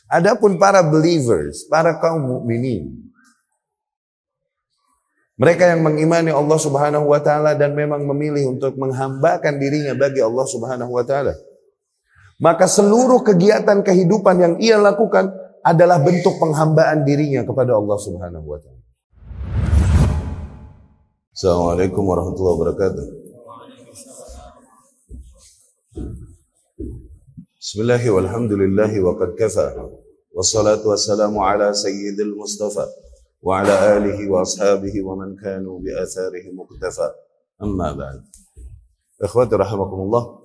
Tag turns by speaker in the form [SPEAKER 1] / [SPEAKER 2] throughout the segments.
[SPEAKER 1] Adapun para believers, para kaum mukminin, mereka yang mengimani Allah Subhanahu wa taala dan memang memilih untuk menghambakan dirinya bagi Allah Subhanahu wa taala, maka seluruh kegiatan kehidupan yang ia lakukan adalah bentuk penghambaan dirinya kepada Allah Subhanahu wa taala. Assalamualaikum warahmatullahi wabarakatuh. Bismillahi walhamdulillahi wa qad kafa. Wassalatu wassalamu ala sayyidil mustafa wa ala alihi wa ashabihi wa man kanu bi atharihi muqtafa. Amma ba'd. Ikhwati rahimakumullah.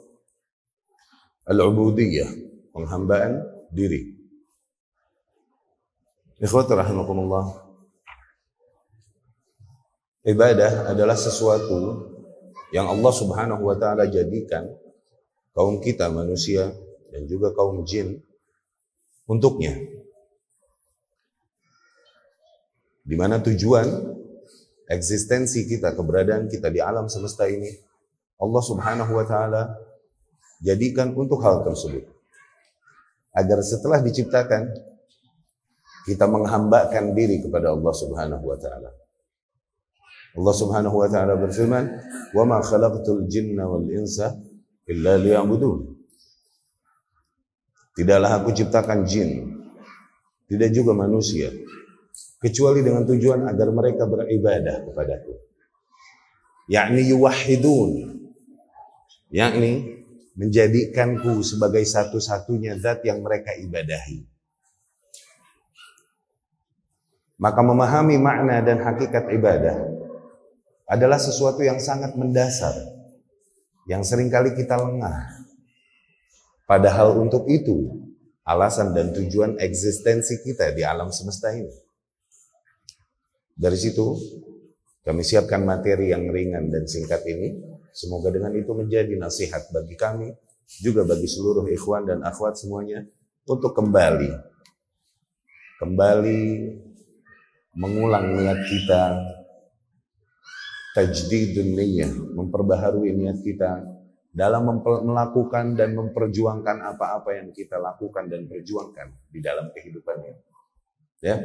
[SPEAKER 1] Al-ubudiyah, penghambaan diri. Ikhwati rahimakumullah. Ibadah adalah sesuatu yang Allah Subhanahu wa taala jadikan kaum kita manusia dan juga kaum jin untuknya. Di mana tujuan eksistensi kita, keberadaan kita di alam semesta ini, Allah Subhanahu wa taala jadikan untuk hal tersebut. Agar setelah diciptakan, kita menghambakan diri kepada Allah Subhanahu wa taala. Allah Subhanahu wa taala berfirman, "Wa ma khalaqtul jinna wal insa illa liya'budun." Tidaklah aku ciptakan jin, tidak juga manusia, kecuali dengan tujuan agar mereka beribadah kepadaku. Yakni yuwahhidun, yakni menjadikanku sebagai satu-satunya zat yang mereka ibadahi. Maka memahami makna dan hakikat ibadah adalah sesuatu yang sangat mendasar, yang seringkali kita lengah. Padahal untuk itu alasan dan tujuan eksistensi kita di alam semesta ini. Dari situ kami siapkan materi yang ringan dan singkat ini. Semoga dengan itu menjadi nasihat bagi kami, juga bagi seluruh ikhwan dan akhwat semuanya, untuk kembali mengulang niat kita, tajdidun niyyah, memperbaharui niat kita dalam melakukan dan memperjuangkan apa-apa yang kita lakukan dan perjuangkan di dalam kehidupannya. Ya.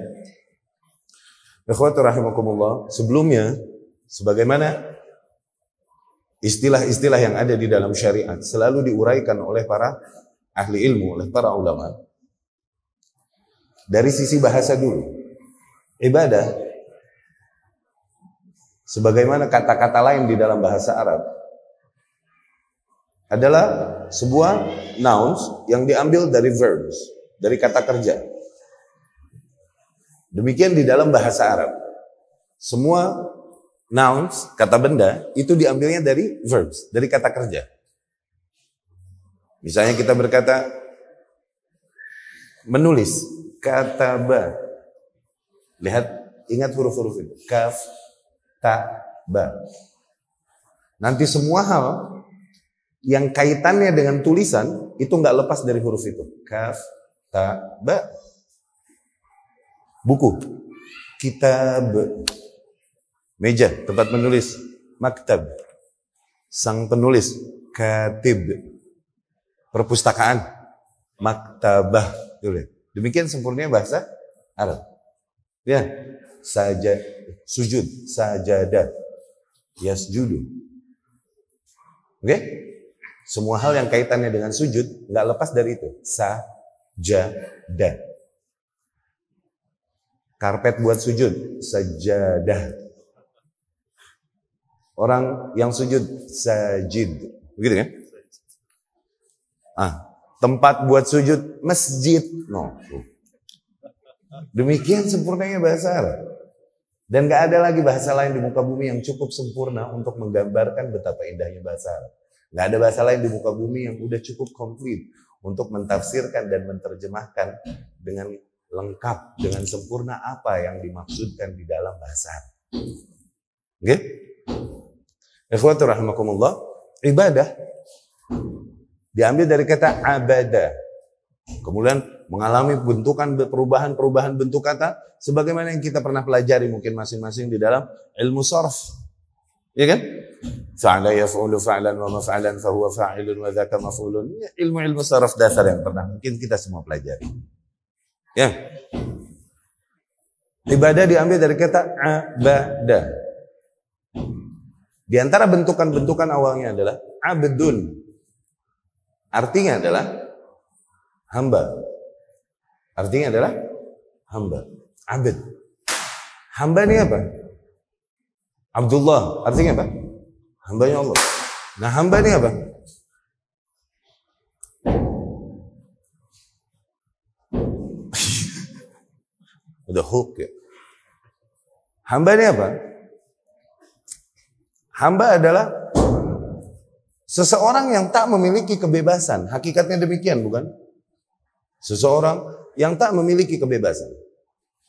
[SPEAKER 1] Ikhwatu rahimakumullah, sebelumnya sebagaimana istilah-istilah yang ada di dalam syariat selalu diuraikan oleh para ahli ilmu, oleh para ulama. Dari sisi bahasa dulu, ibadah sebagaimana kata-kata lain di dalam bahasa Arab adalah sebuah nouns yang diambil dari verbs, dari kata kerja. Demikian di dalam bahasa Arab. Semua nouns, kata benda, itu diambilnya dari verbs, dari kata kerja. Misalnya kita berkata menulis, kataba. Lihat, ingat huruf-huruf itu. Kaf, ta, ba. Nanti semua hal yang kaitannya dengan tulisan itu nggak lepas dari huruf itu. Kaf, ta, ba. Buku, kitab. Meja, tempat menulis. Maktab, sang penulis. Katib, perpustakaan. Maktabah. Demikian sempurnanya bahasa Arab. Ya, sujud, sajadah, yasjudu. Oke? Semua hal yang kaitannya dengan sujud nggak lepas dari itu. Sajadah. Karpet buat sujud, sajadah. Orang yang sujud, sajid. Begitu kan? Tempat buat sujud, masjid. No. Demikian sempurnanya bahasa Arab. Dan gak ada lagi bahasa lain di muka bumi yang cukup sempurna untuk menggambarkan betapa indahnya bahasa Arab. Gak ada bahasa lain di muka bumi yang udah cukup komplit untuk mentafsirkan dan menerjemahkan dengan lengkap, dengan sempurna apa yang dimaksudkan di dalam bahasa Arab. Oke? Ikhwatu rahimakumullah, ibadah diambil dari kata abada. Kemudian mengalami perubahan bentuk kata sebagaimana yang kita pernah pelajari mungkin masing-masing di dalam ilmu sharf. Ya kan? Fa'ala yaf'ulu fa'lan wa maf'alan fa huwa fa'ilun wa dzaka maf'ulun. Ilmu sharaf dasar yang pernah mungkin kita semua pelajari. Ya. Ibadah diambil dari kata abada. Di antara bentukan-bentukan awalnya adalah abdun. Artinya adalah hamba. Artinya adalah hamba. Abd. Hamba ini apa? Abdullah. Artinya apa? Hambanya Allah. Nah, hamba ini apa? Udah hook ya. Hamba ini apa? Hamba adalah seseorang yang tak memiliki kebebasan. Hakikatnya demikian, bukan? Seseorang yang tak memiliki kebebasan.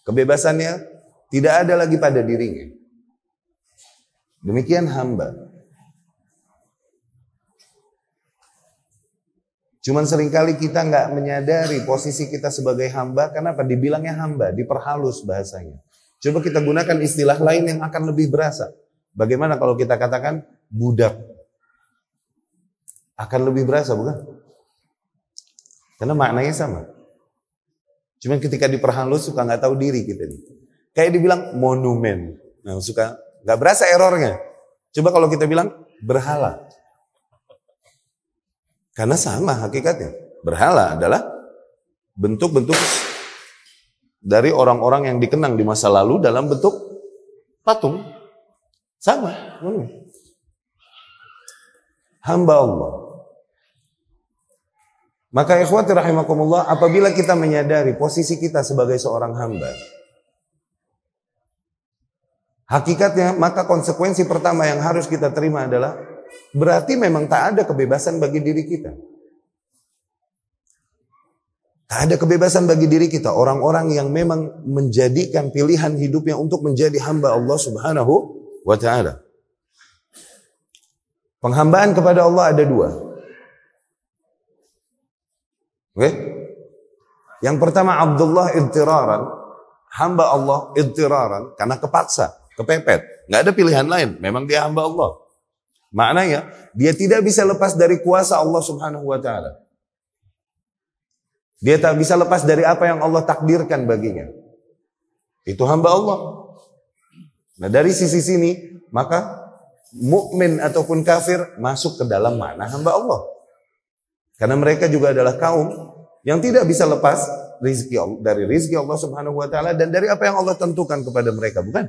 [SPEAKER 1] Kebebasannya tidak ada lagi pada dirinya. Demikian hamba. Cuman seringkali kita nggak menyadari posisi kita sebagai hamba. Kenapa? Dibilangnya hamba, diperhalus bahasanya. Coba kita gunakan istilah lain yang akan lebih berasa. Bagaimana kalau kita katakan budak? Akan lebih berasa, bukan? Karena maknanya sama. Cuman ketika diperhalus suka nggak tahu diri kita nih. Kayak dibilang monumen. Nah, suka nggak berasa errornya. Coba kalau kita bilang berhala. Karena sama hakikatnya. Berhala adalah bentuk-bentuk dari orang-orang yang dikenang di masa lalu dalam bentuk patung. Sama. Hamba Allah. Maka ikhwati rahimakumullah, apabila kita menyadari posisi kita sebagai seorang hamba, hakikatnya maka konsekuensi pertama yang harus kita terima adalah berarti memang tak ada kebebasan bagi diri kita. Tak ada kebebasan bagi diri kita. Orang-orang yang memang menjadikan pilihan hidupnya untuk menjadi hamba Allah Subhanahu wa ta'ala. Penghambaan kepada Allah ada dua. Oke? Yang pertama Abdullah idtiraran, hamba Allah idtiraran karena kepaksa, kepepet, nggak ada pilihan lain, memang dia hamba Allah. Maknanya dia tidak bisa lepas dari kuasa Allah Subhanahu wa taala. Dia tak bisa lepas dari apa yang Allah takdirkan baginya. Itu hamba Allah. Nah, dari sisi sini maka mukmin ataupun kafir masuk ke dalam makna hamba Allah. Karena mereka juga adalah kaum yang tidak bisa lepas dari rizki Allah Subhanahu wa taala dan dari apa yang Allah tentukan kepada mereka, bukan?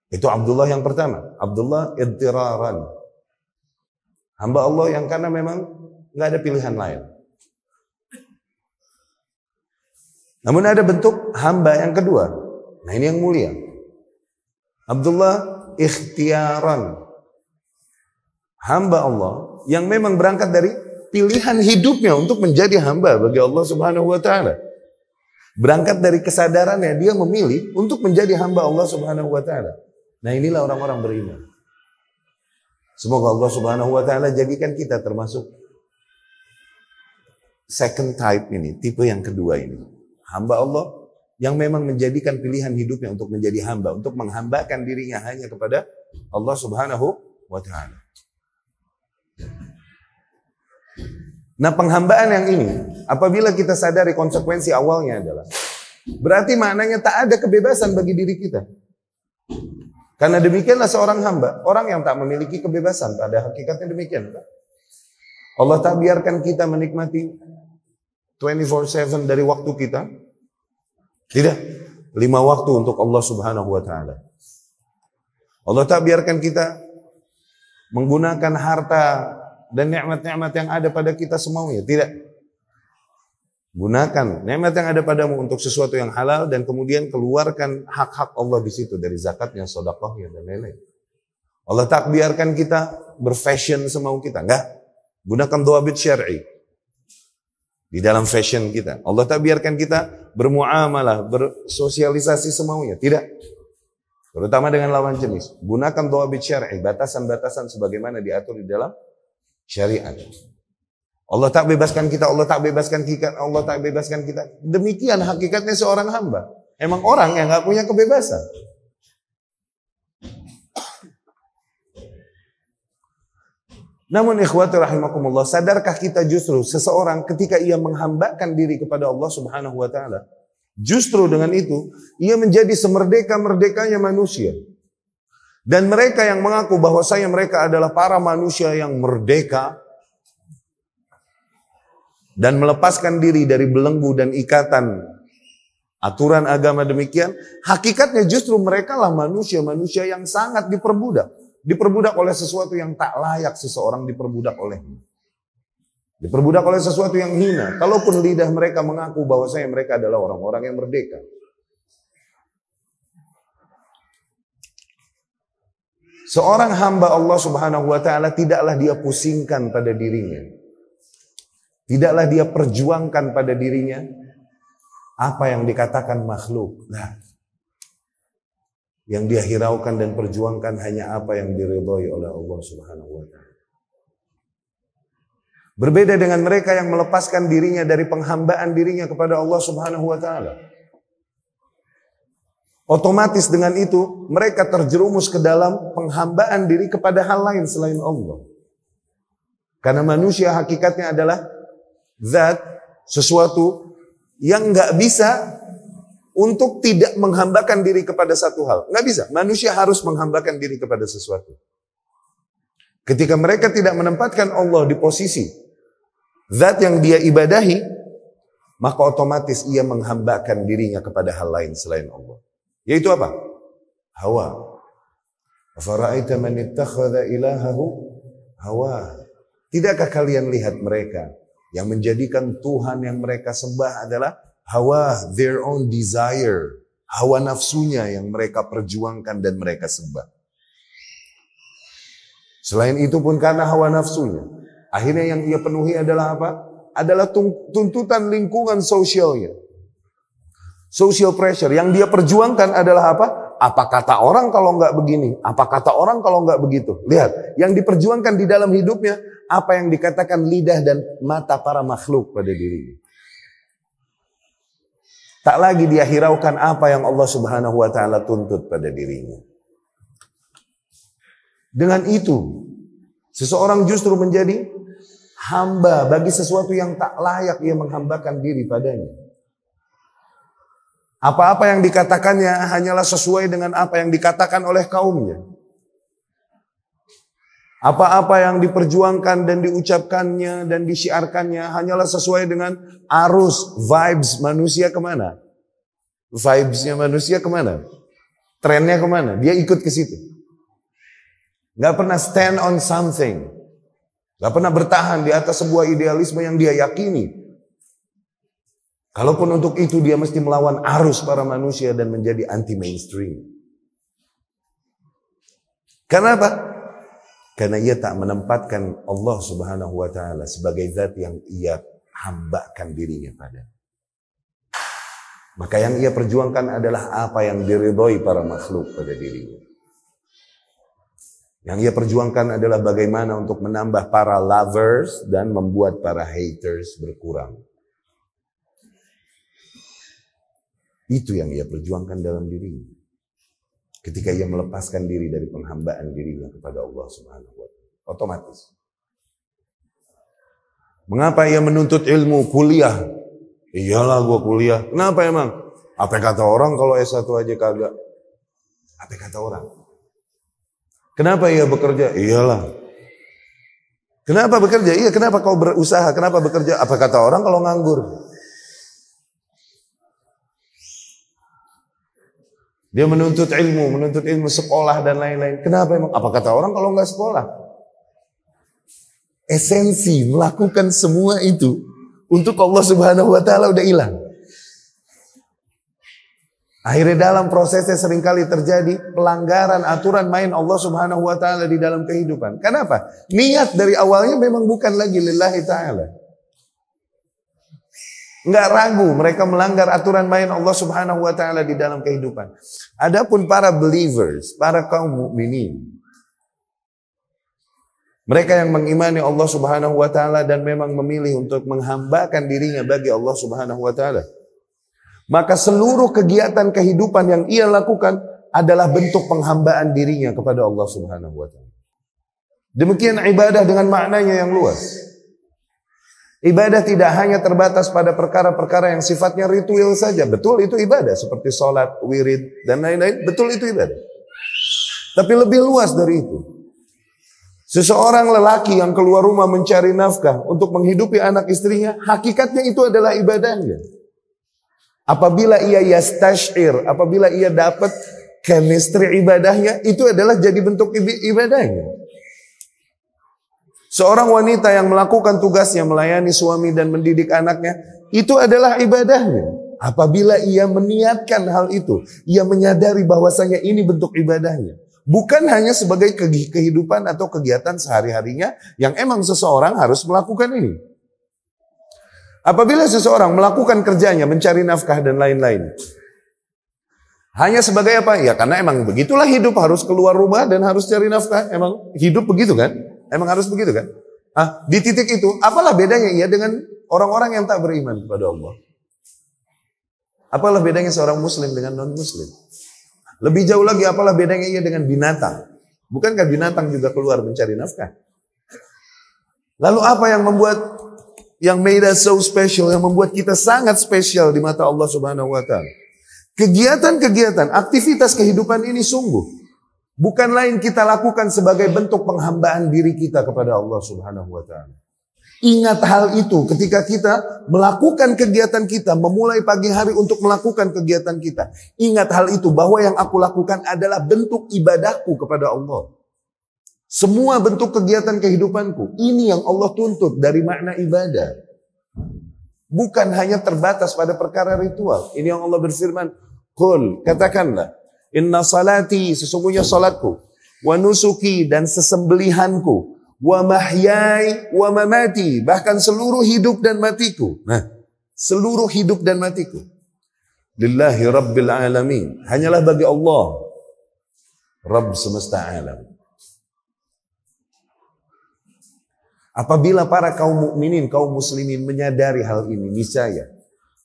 [SPEAKER 1] Itu Abdullah yang pertama, Abdullah idtiraran. Hamba Allah yang karena memang nggak ada pilihan lain. Namun ada bentuk hamba yang kedua. Nah, ini yang mulia. Abdullah ikhtiaran. Hamba Allah yang memang berangkat dari pilihan hidupnya untuk menjadi hamba bagi Allah Subhanahu wa taala. Berangkat dari kesadarannya dia memilih untuk menjadi hamba Allah Subhanahu wa taala. Nah, inilah orang-orang beriman. Semoga Allah Subhanahu wa taala jadikan kita termasuk second type ini, tipe yang kedua ini. Hamba Allah yang memang menjadikan pilihan hidupnya untuk menjadi hamba, untuk menghambakan dirinya hanya kepada Allah Subhanahu wa taala. Nah, penghambaan yang ini, apabila kita sadari konsekuensi awalnya adalah, berarti maknanya tak ada kebebasan bagi diri kita. Karena demikianlah seorang hamba, orang yang tak memiliki kebebasan, pada hakikatnya demikian. Allah tak biarkan kita menikmati 24/7 dari waktu kita. Tidak. 5 waktu untuk Allah Subhanahu wa ta'ala. Allah tak biarkan kita menggunakan harta dan nikmat-nikmat yang ada pada kita semaunya. Tidak. Gunakan nikmat yang ada padamu untuk sesuatu yang halal dan kemudian keluarkan hak-hak Allah di situ dari zakatnya, sedekahnya dan lain-lain. Allah tak biarkan kita berfashion semau kita, enggak. Gunakan dhawabit syar'i di dalam fashion kita. Allah tak biarkan kita bermuamalah, bersosialisasi semaunya, tidak. Terutama dengan lawan jenis. Gunakan dhawabit syar'i, batasan-batasan sebagaimana diatur di dalam syariat. Allah tak bebaskan kita, Allah tak bebaskan kita, Allah tak bebaskan kita. Demikian hakikatnya seorang hamba. Emang orang yang nggak punya kebebasan. Namun ikhwati rahimakumullah, sadarkah kita justru seseorang ketika ia menghambakan diri kepada Allah Subhanahu wa taala, justru dengan itu ia menjadi semerdeka-merdekanya manusia. Dan mereka yang mengaku bahwasanya mereka adalah para manusia yang merdeka dan melepaskan diri dari belenggu dan ikatan aturan agama demikian, hakikatnya justru mereka lah manusia-manusia yang sangat diperbudak. Diperbudak oleh sesuatu yang tak layak seseorang diperbudak olehnya. Diperbudak oleh sesuatu yang hina. Kalaupun lidah mereka mengaku bahwasanya mereka adalah orang-orang yang merdeka. Seorang hamba Allah Subhanahu wa taala tidaklah dia pusingkan pada dirinya. Tidaklah dia perjuangkan pada dirinya apa yang dikatakan makhluk. Nah, yang dia hiraukan dan perjuangkan hanya apa yang diridhoi oleh Allah Subhanahu wa taala. Berbeda dengan mereka yang melepaskan dirinya dari penghambaan dirinya kepada Allah Subhanahu wa taala. Otomatis dengan itu mereka terjerumus ke dalam penghambaan diri kepada hal lain selain Allah. Karena manusia hakikatnya adalah zat, sesuatu yang nggak bisa untuk tidak menghambakan diri kepada satu hal. Nggak bisa. Manusia harus menghambakan diri kepada sesuatu. Ketika mereka tidak menempatkan Allah di posisi zat yang dia ibadahi, maka otomatis ia menghambakan dirinya kepada hal lain selain Allah. Yaitu apa? Hawa. Afara'aita man ittakhadha ilahahu hawa. Tidakkah kalian lihat mereka yang menjadikan Tuhan yang mereka sembah adalah hawa, their own desire, hawa nafsunya yang mereka perjuangkan dan mereka sembah. Selain itu pun karena hawa nafsunya, akhirnya yang ia penuhi adalah apa? Adalah tuntutan lingkungan sosialnya. Social pressure, yang dia perjuangkan adalah apa? Apa kata orang kalau nggak begini? Apa kata orang kalau nggak begitu? Lihat, yang diperjuangkan di dalam hidupnya, apa yang dikatakan lidah dan mata para makhluk pada dirinya. Tak lagi dia hiraukan apa yang Allah Subhanahu wa taala tuntut pada dirinya. Dengan itu, seseorang justru menjadi hamba bagi sesuatu yang tak layak ia menghambakan diri padanya. Apa-apa yang dikatakannya hanyalah sesuai dengan apa yang dikatakan oleh kaumnya. Apa-apa yang diperjuangkan dan diucapkannya dan disiarkannya hanyalah sesuai dengan arus, vibes manusia kemana? Vibesnya manusia kemana? Trennya kemana? Dia ikut ke situ. Gak pernah stand on something. Gak pernah bertahan di atas sebuah idealisme yang dia yakini. Kalaupun untuk itu dia mesti melawan arus para manusia dan menjadi anti mainstream. Karena apa? Karena ia tak menempatkan Allah Subhanahu wa taala sebagai zat yang ia hambakan dirinya pada. Maka yang ia perjuangkan adalah apa yang diridhoi para makhluk pada dirinya. Yang ia perjuangkan adalah bagaimana untuk menambah para lovers dan membuat para haters berkurang. Itu yang ia perjuangkan dalam dirinya. Ketika ia melepaskan diri dari penghambaan dirinya kepada Allah Subhanahu wa taala. Otomatis. Mengapa ia menuntut ilmu kuliah? Iyalah gua kuliah. Kenapa emang? Apa kata orang kalau S1 aja kagak? Apa kata orang? Kenapa ia bekerja? Iyalah. Kenapa bekerja? Iya, kenapa kau berusaha? Kenapa bekerja? Apa kata orang kalau nganggur? Dia menuntut ilmu sekolah dan lain-lain. Kenapa emang? Apa kata orang kalau nggak sekolah? Esensi melakukan semua itu untuk Allah Subhanahu wa taala udah hilang. Akhirnya dalam prosesnya seringkali terjadi pelanggaran aturan main Allah Subhanahu wa taala di dalam kehidupan. Kenapa? Niat dari awalnya memang bukan lagi lillahi taala. Nggak ragu mereka melanggar aturan main Allah Subhanahu wa taala di dalam kehidupan. Adapun para believers, para kaum mukminin, mereka yang mengimani Allah Subhanahu wa taala dan memang memilih untuk menghambakan dirinya bagi Allah Subhanahu wa taala, maka seluruh kegiatan kehidupan yang ia lakukan adalah bentuk penghambaan dirinya kepada Allah Subhanahu wa taala. Demikian ibadah dengan maknanya yang luas. Ibadah tidak hanya terbatas pada perkara-perkara yang sifatnya ritual saja. Betul, itu ibadah. Seperti sholat, wirid, dan lain-lain. Betul, itu ibadah. Tapi lebih luas dari itu. Seseorang lelaki yang keluar rumah mencari nafkah untuk menghidupi anak istrinya, hakikatnya itu adalah ibadahnya. Apabila ia yastashir, apabila ia dapat chemistry ibadahnya, itu adalah jadi bentuk ibadahnya. Seorang wanita yang melakukan tugasnya melayani suami dan mendidik anaknya, itu adalah ibadahnya. Apabila ia meniatkan hal itu, ia menyadari bahwasanya ini bentuk ibadahnya. Bukan hanya sebagai kehidupan atau kegiatan sehari-harinya yang emang seseorang harus melakukan ini. Apabila seseorang melakukan kerjanya, mencari nafkah dan lain-lain, hanya sebagai apa? Ya karena emang begitulah hidup, harus keluar rumah dan harus cari nafkah. Emang hidup begitu kan? Emang harus begitu kan? Di titik itu, apalah bedanya ia dengan orang-orang yang tak beriman kepada Allah? Apalah bedanya seorang muslim dengan non-muslim? Lebih jauh lagi, apalah bedanya ia dengan binatang? Bukankah binatang juga keluar mencari nafkah? Lalu apa yang membuat, yang made us so special, yang membuat kita sangat spesial di mata Allah Subhanahu wa Ta'ala? Kegiatan-kegiatan, aktivitas kehidupan ini sungguh bukan lain kita lakukan sebagai bentuk penghambaan diri kita kepada Allah Subhanahu wa Ta'ala. Ingat hal itu ketika kita melakukan kegiatan kita, memulai pagi hari untuk melakukan kegiatan kita. Ingat hal itu bahwa yang aku lakukan adalah bentuk ibadahku kepada Allah. Semua bentuk kegiatan kehidupanku, ini yang Allah tuntut dari makna ibadah. Bukan hanya terbatas pada perkara ritual. Ini yang Allah berfirman, "Qul," katakanlah, "Inna salati," sesungguhnya salatku, "wa nusuki," dan sesembelihanku, "wa mahyai wa mamati," bahkan seluruh hidup dan matiku. Nah, seluruh hidup dan matiku. Lillahi Rabbil Alamin. Hanyalah bagi Allah, Rabb semesta alam. Apabila para kaum mukminin, kaum muslimin menyadari hal ini, niscaya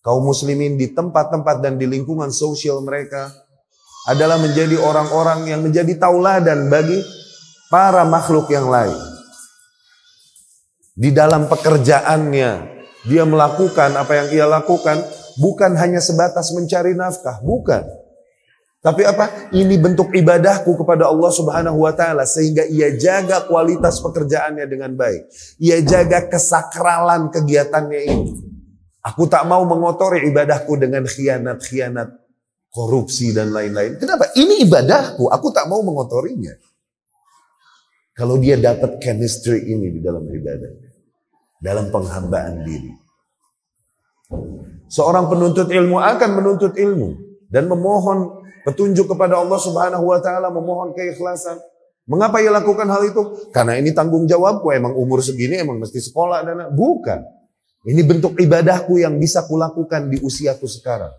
[SPEAKER 1] kaum muslimin di tempat-tempat dan di lingkungan sosial mereka adalah menjadi orang-orang yang menjadi tauladan bagi para makhluk yang lain. Di dalam pekerjaannya, dia melakukan apa yang ia lakukan bukan hanya sebatas mencari nafkah, bukan. Tapi apa? Ini bentuk ibadahku kepada Allah Subhanahu wa Ta'ala, sehingga ia jaga kualitas pekerjaannya dengan baik. Ia jaga kesakralan kegiatannya ini. Aku tak mau mengotori ibadahku dengan khianat-khianat, korupsi dan lain-lain. Kenapa? Ini ibadahku, aku tak mau mengotorinya. Kalau dia dapat chemistry ini di dalam ibadahnya, dalam penghambaan diri. Seorang penuntut ilmu akan menuntut ilmu dan memohon petunjuk kepada Allah Subhanahu wa Ta'ala, memohon keikhlasan. Mengapa ia lakukan hal itu? Karena ini tanggung jawabku, emang umur segini emang mesti sekolah dan bukan. Ini bentuk ibadahku yang bisa kulakukan di usiaku sekarang.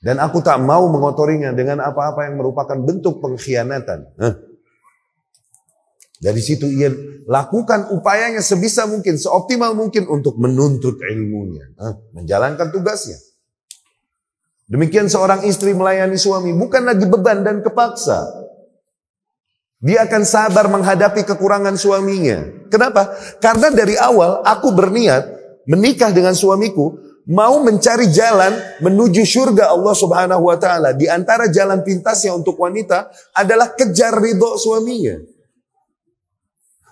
[SPEAKER 1] Dan aku tak mau mengotorinya dengan apa-apa yang merupakan bentuk pengkhianatan. Dari situ ia lakukan upayanya sebisa mungkin, seoptimal mungkin untuk menuntut ilmunya, menjalankan tugasnya. Demikian seorang istri melayani suami bukan lagi beban dan kepaksa. Dia akan sabar menghadapi kekurangan suaminya. Kenapa? Karena dari awal aku berniat menikah dengan suamiku, mau mencari jalan menuju surga Allah Subhanahu wa Ta'ala. Di antara jalan pintasnya untuk wanita adalah kejar ridho suaminya.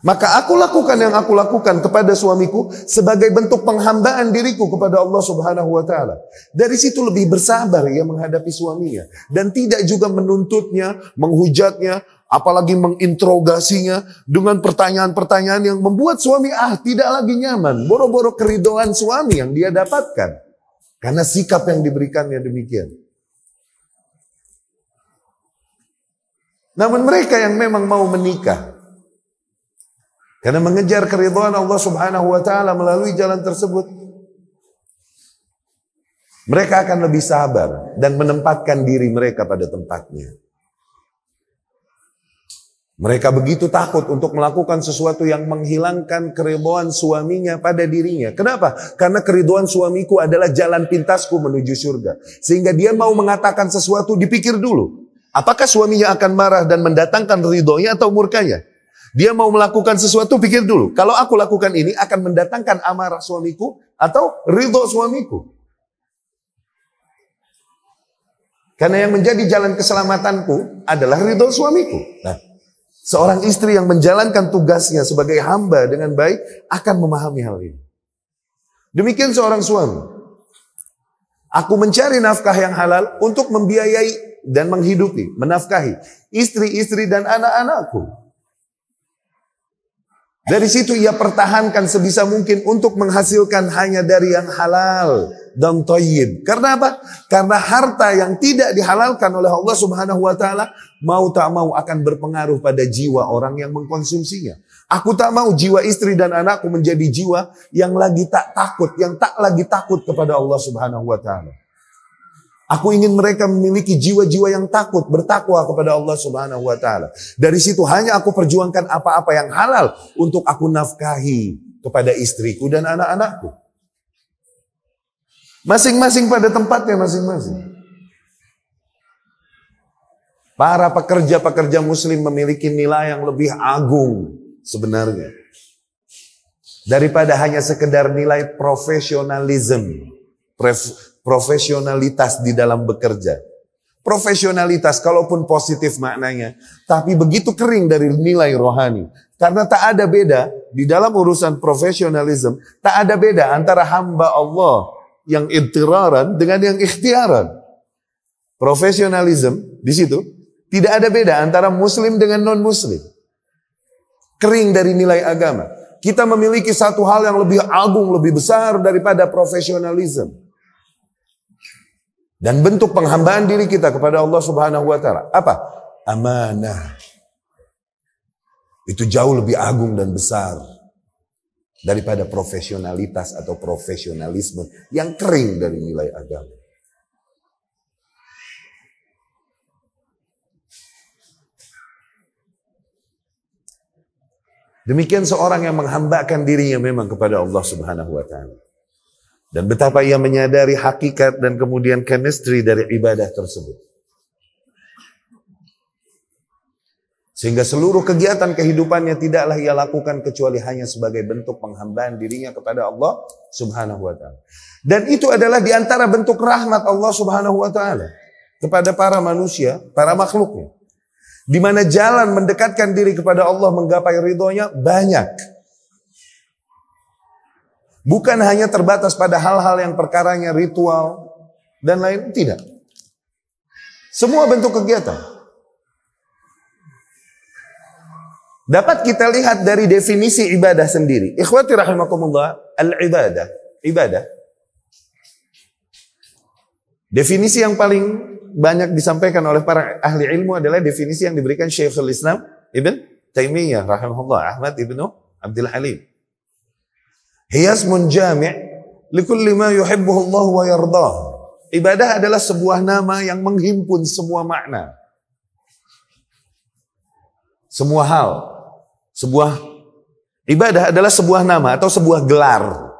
[SPEAKER 1] Maka aku lakukan yang aku lakukan kepada suamiku sebagai bentuk penghambaan diriku kepada Allah Subhanahu wa Ta'ala. Dari situ lebih bersabar ia menghadapi suaminya. Dan tidak juga menuntutnya, menghujatnya, apalagi menginterogasinya dengan pertanyaan-pertanyaan yang membuat suami tidak lagi nyaman. Boro-boro keridoan suami yang dia dapatkan. Karena sikap yang diberikannya demikian. Namun mereka yang memang mau menikah, karena mengejar keridhaan Allah Subhanahu wa Ta'ala melalui jalan tersebut, mereka akan lebih sabar dan menempatkan diri mereka pada tempatnya. Mereka begitu takut untuk melakukan sesuatu yang menghilangkan keridhaan suaminya pada dirinya. Kenapa? Karena keridhaan suamiku adalah jalan pintasku menuju surga. Sehingga dia mau mengatakan sesuatu, dipikir dulu. Apakah suaminya akan marah dan mendatangkan ridhonya atau murkanya? Dia mau melakukan sesuatu, pikir dulu. Kalau aku lakukan ini akan mendatangkan amarah suamiku atau ridho suamiku. Karena yang menjadi jalan keselamatanku adalah ridho suamiku. Nah, seorang istri yang menjalankan tugasnya sebagai hamba dengan baik akan memahami hal ini. Demikian seorang suami. Aku mencari nafkah yang halal untuk membiayai dan menghidupi, menafkahi istri-istri dan anak-anakku. Dari situ ia pertahankan sebisa mungkin untuk menghasilkan hanya dari yang halal dan thayyib. Karena apa? Karena harta yang tidak dihalalkan oleh Allah Subhanahu wa taala mau tak mau akan berpengaruh pada jiwa orang yang mengkonsumsinya. Aku tak mau jiwa istri dan anakku menjadi jiwa yang lagi tak takut, yang tak lagi takut kepada Allah Subhanahu wa taala. Aku ingin mereka memiliki jiwa-jiwa yang takut, bertakwa kepada Allah Subhanahu wa taala. Dari situ hanya aku perjuangkan apa-apa yang halal untuk aku nafkahi kepada istriku dan anak-anakku. Masing-masing pada tempatnya masing-masing. Para pekerja-pekerja muslim memiliki nilai yang lebih agung sebenarnya daripada hanya sekedar nilai profesionalisme. Profesionalitas di dalam bekerja. Profesionalitas kalaupun positif maknanya, tapi begitu kering dari nilai rohani. Karena tak ada beda di dalam urusan profesionalisme, tak ada beda antara hamba Allah yang ittiraran dengan yang ikhtiaran. Profesionalisme di situ tidak ada beda antara muslim dengan non-muslim. Kering dari nilai agama. Kita memiliki satu hal yang lebih agung, lebih besar daripada profesionalisme. Dan bentuk penghambaan diri kita kepada Allah Subhanahu wa taala. Apa? Amanah. Itu jauh lebih agung dan besar daripada profesionalitas atau profesionalisme yang kering dari nilai agama. Demikian seorang yang menghambakan dirinya memang kepada Allah Subhanahu wa taala. Dan betapa ia menyadari hakikat dan kemudian chemistry dari ibadah tersebut. Sehingga seluruh kegiatan kehidupannya tidaklah ia lakukan kecuali hanya sebagai bentuk penghambaan dirinya kepada Allah Subhanahu wa taala. Dan itu adalah di antara bentuk rahmat Allah Subhanahu wa taala kepada para manusia, para makhluknya. Di mana jalan mendekatkan diri kepada Allah menggapai ridhonya banyak. Bukan hanya terbatas pada hal-hal yang perkaranya ritual dan lain, tidak. Semua bentuk kegiatan. Dapat kita lihat dari definisi ibadah sendiri. Ikhwati rahimakumullah, al-ibadah. Ibadah. Definisi yang paling banyak disampaikan oleh para ahli ilmu adalah definisi yang diberikan Syekhul Islam Ibn Taimiyah rahimahullah, Ahmad ibnu Abdul Halim. Hiya ismun jami' likulli ma yuhibbuhu Allah wa yardah. Ibadah adalah sebuah nama yang menghimpun semua makna. Semua hal. Sebuah ibadah adalah sebuah nama atau sebuah gelar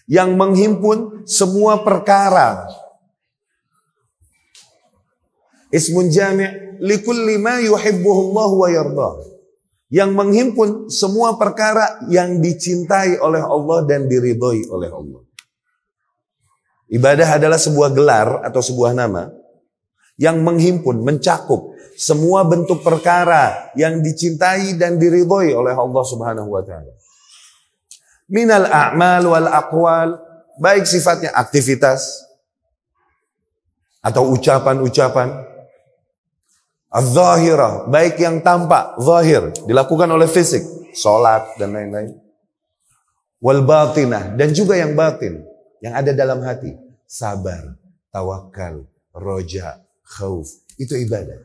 [SPEAKER 1] yang menghimpun semua perkara. Ismun jami' likulli ma yuhibbuhu Allah wa yardah. Yang menghimpun semua perkara yang dicintai oleh Allah dan diridhoi oleh Allah. Ibadah adalah sebuah gelar atau sebuah nama yang menghimpun, mencakup semua bentuk perkara yang dicintai dan diridhoi oleh Allah Subhanahu wa taala. Minal a'mal wal aqwal, baik sifatnya aktivitas atau ucapan-ucapan. Az-zahirah, baik yang tampak, zahir, dilakukan oleh fisik, sholat dan lain-lain. Wal batinah, dan juga yang batin, yang ada dalam hati, sabar, tawakal, roja, khauf, itu ibadah.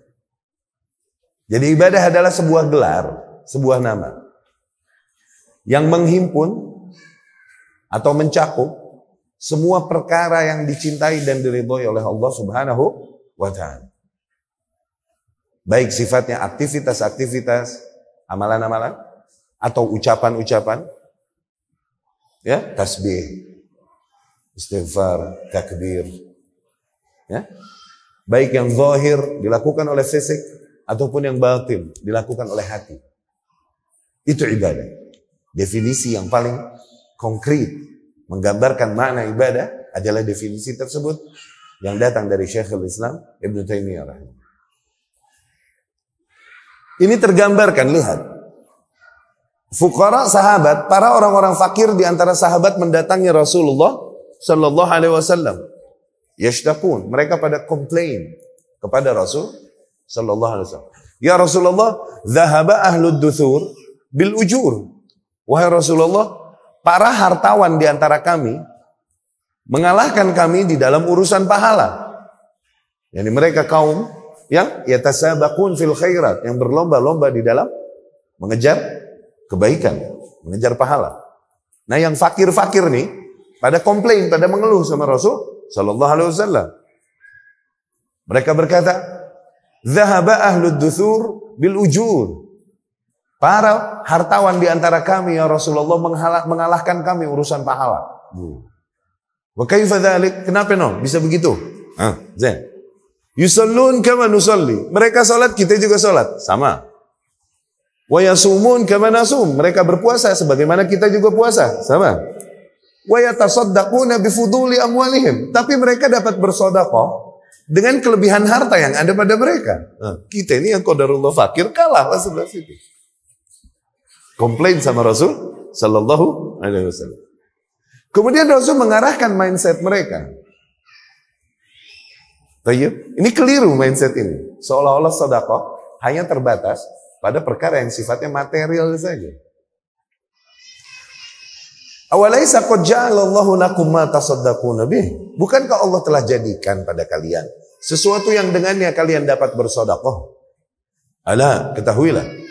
[SPEAKER 1] Jadi ibadah adalah sebuah gelar, sebuah nama, yang menghimpun atau mencakup semua perkara yang dicintai dan diridhoi oleh Allah Subhanahu wa ta'ala. Baik sifatnya aktivitas-aktivitas, amalan-amalan, atau ucapan-ucapan, ya, tasbih, istighfar, takbir, ya. Baik yang zahir dilakukan oleh fisik ataupun yang batin dilakukan oleh hati. Itu ibadah. Definisi yang paling konkret menggambarkan makna ibadah adalah definisi tersebut yang datang dari Syekhul Islam Ibnu Taimiyah rahimahullah. Ini tergambarkan, lihat. Fuqara sahabat, para orang-orang fakir di antara sahabat mendatangi Rasulullah sallallahu alaihi wasallam. Yashtaqun, mereka pada komplain kepada Rasul sallallahu alaihi wasallam. Ya Rasulullah, dhahaba ahlud duthur bil ujur. Wahai Rasulullah, para hartawan di antara kami mengalahkan kami di dalam urusan pahala. Yani mereka kaum yang yatasabaqun fil khairat, yang berlomba-lomba di dalam mengejar kebaikan, mengejar pahala. Nah, yang fakir-fakir nih pada komplain, pada mengeluh sama Rasul sallallahu alaihi wasallam. Mereka berkata, "Dhahaba ahlud duthur bil ujur." Para hartawan di antara kami ya Rasulullah mengalahkan kami urusan pahala. Wa kaifa dzalik? Kenapa no? Bisa begitu? Zain. Yusallun kama nusalli. Mereka salat, kita juga salat. Sama. Wa yasumun kama nasum. Mereka berpuasa sebagaimana kita juga puasa. Sama. Wa yatasaddaquna bifuduli amwalihim. Tapi mereka dapat bersedekah dengan kelebihan harta yang ada pada mereka. Kita ini yang qadarullah fakir kalah lah sebelah situ. Komplain sama Rasul sallallahu alaihi wasallam. Kemudian Rasul mengarahkan mindset mereka. Tayyib. Ini keliru mindset ini. Seolah-olah sedekah hanya terbatas pada perkara yang sifatnya material saja. Awalaisa qad ja'alallahu lakum ma tasaddaquna bih? Bukankah Allah telah jadikan pada kalian sesuatu yang dengannya kalian dapat bersedekah? Ala, ketahuilah.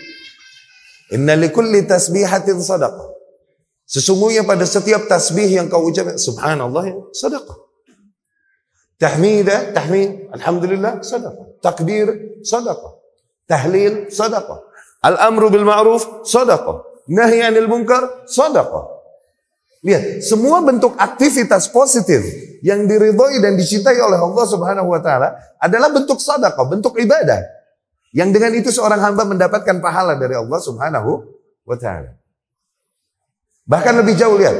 [SPEAKER 1] Inna likulli tasbihatin sadaqah. Sesungguhnya pada setiap tasbih yang kau ucapkan, subhanallah, sedekah. Tahmidah, tahmid, alhamdulillah, sadaqah. Takbir, sadaqah. Tahlil, sadaqah. Al-amru bil ma'ruf, sadaqah. Nahi 'anil munkar, sadaqah. Lihat, semua bentuk aktivitas positif yang diridhoi dan dicintai oleh Allah Subhanahu wa taala adalah bentuk sedekah, bentuk ibadah. Yang dengan itu seorang hamba mendapatkan pahala dari Allah Subhanahu wa taala. Bahkan lebih jauh, lihat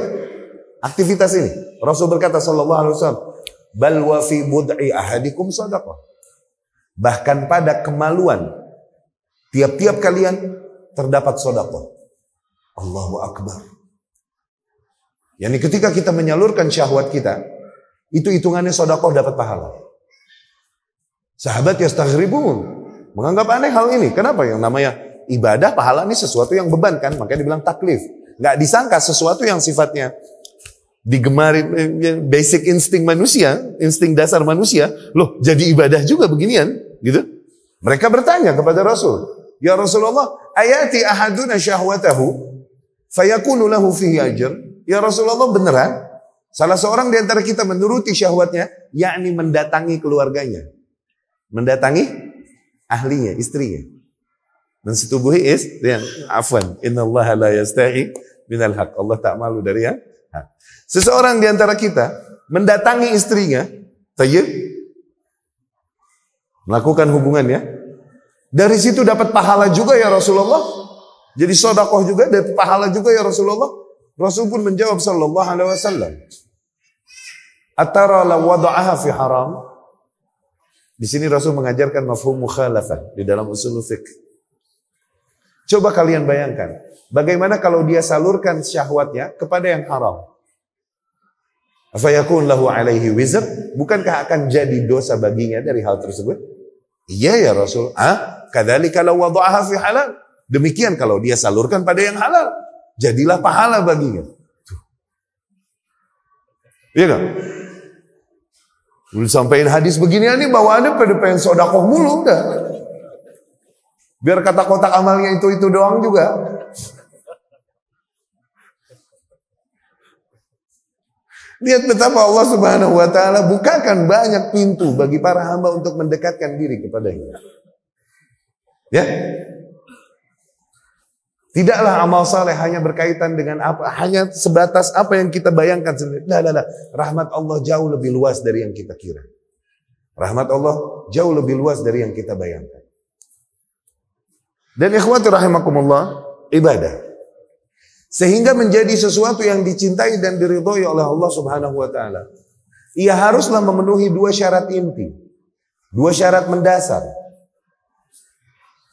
[SPEAKER 1] aktivitas ini. Rasul berkata sallallahu alaihi wasallam, "Bal wa fi bud'i ahadikum sadaqah." Bahkan pada kemaluan tiap-tiap kalian terdapat sedekah. Allahu akbar. Yani ketika kita menyalurkan syahwat kita, itu hitungannya sedekah dapat pahala. Sahabat yastaghribun, menganggap aneh hal ini. Kenapa? Yang namanya ibadah, pahala ini sesuatu yang beban kan, makanya dibilang taklif. Nggak disangka sesuatu yang sifatnya digemari, basic insting manusia, insting dasar manusia, loh jadi ibadah juga beginian, gitu. Mereka bertanya kepada Rasul, ya Rasulullah, ayati ahaduna syahwatahu fayakunu lahu fihi ajr. Ya Rasulullah, beneran salah seorang di antara kita menuruti syahwatnya, yakni mendatangi keluarganya, mendatangi ahlinya, istrinya, mensetubuhi istrinya. Afwan, innallaha la yastahi minal haq. Allah tak malu dari yang hak. Seseorang di antara kita mendatangi istrinya, tayyib, melakukan hubungannya, dari situ dapat pahala juga ya Rasulullah. Jadi sedekah juga, dapat pahala juga ya Rasulullah. Rasul pun menjawab sallallahu alaihi wasallam, atara la wada'aha fi haram. Di sini Rasul mengajarkan mafhum mukhalafah di dalam usul fiqh. Coba kalian bayangkan, bagaimana kalau dia salurkan syahwatnya kepada yang haram? Afayakun lahu alaihi wizr? Bukankah akan jadi dosa baginya dari hal tersebut? Iya ya Rasul. Kadzalika law wada'aha fi halal. Demikian kalau dia salurkan pada yang halal, jadilah pahala baginya. Iya kan? Udah sampaikan hadis beginian nih, bawaannya pada pengen sedekah mulu udah. Biar kata kotak amalnya itu doang juga. Lihat betapa Allah Subhanahu wa taala bukakan banyak pintu bagi para hamba untuk mendekatkan diri kepadanya. Ya. Tidaklah amal saleh hanya berkaitan dengan apa, hanya sebatas apa yang kita bayangkan sendiri. Lah. Rahmat Allah jauh lebih luas dari yang kita kira. Rahmat Allah jauh lebih luas dari yang kita bayangkan. Dan ikhwati rahimakumullah, ibadah sehingga menjadi sesuatu yang dicintai dan diridhoi oleh Allah Subhanahu wa taala, ia haruslah memenuhi dua syarat inti, dua syarat mendasar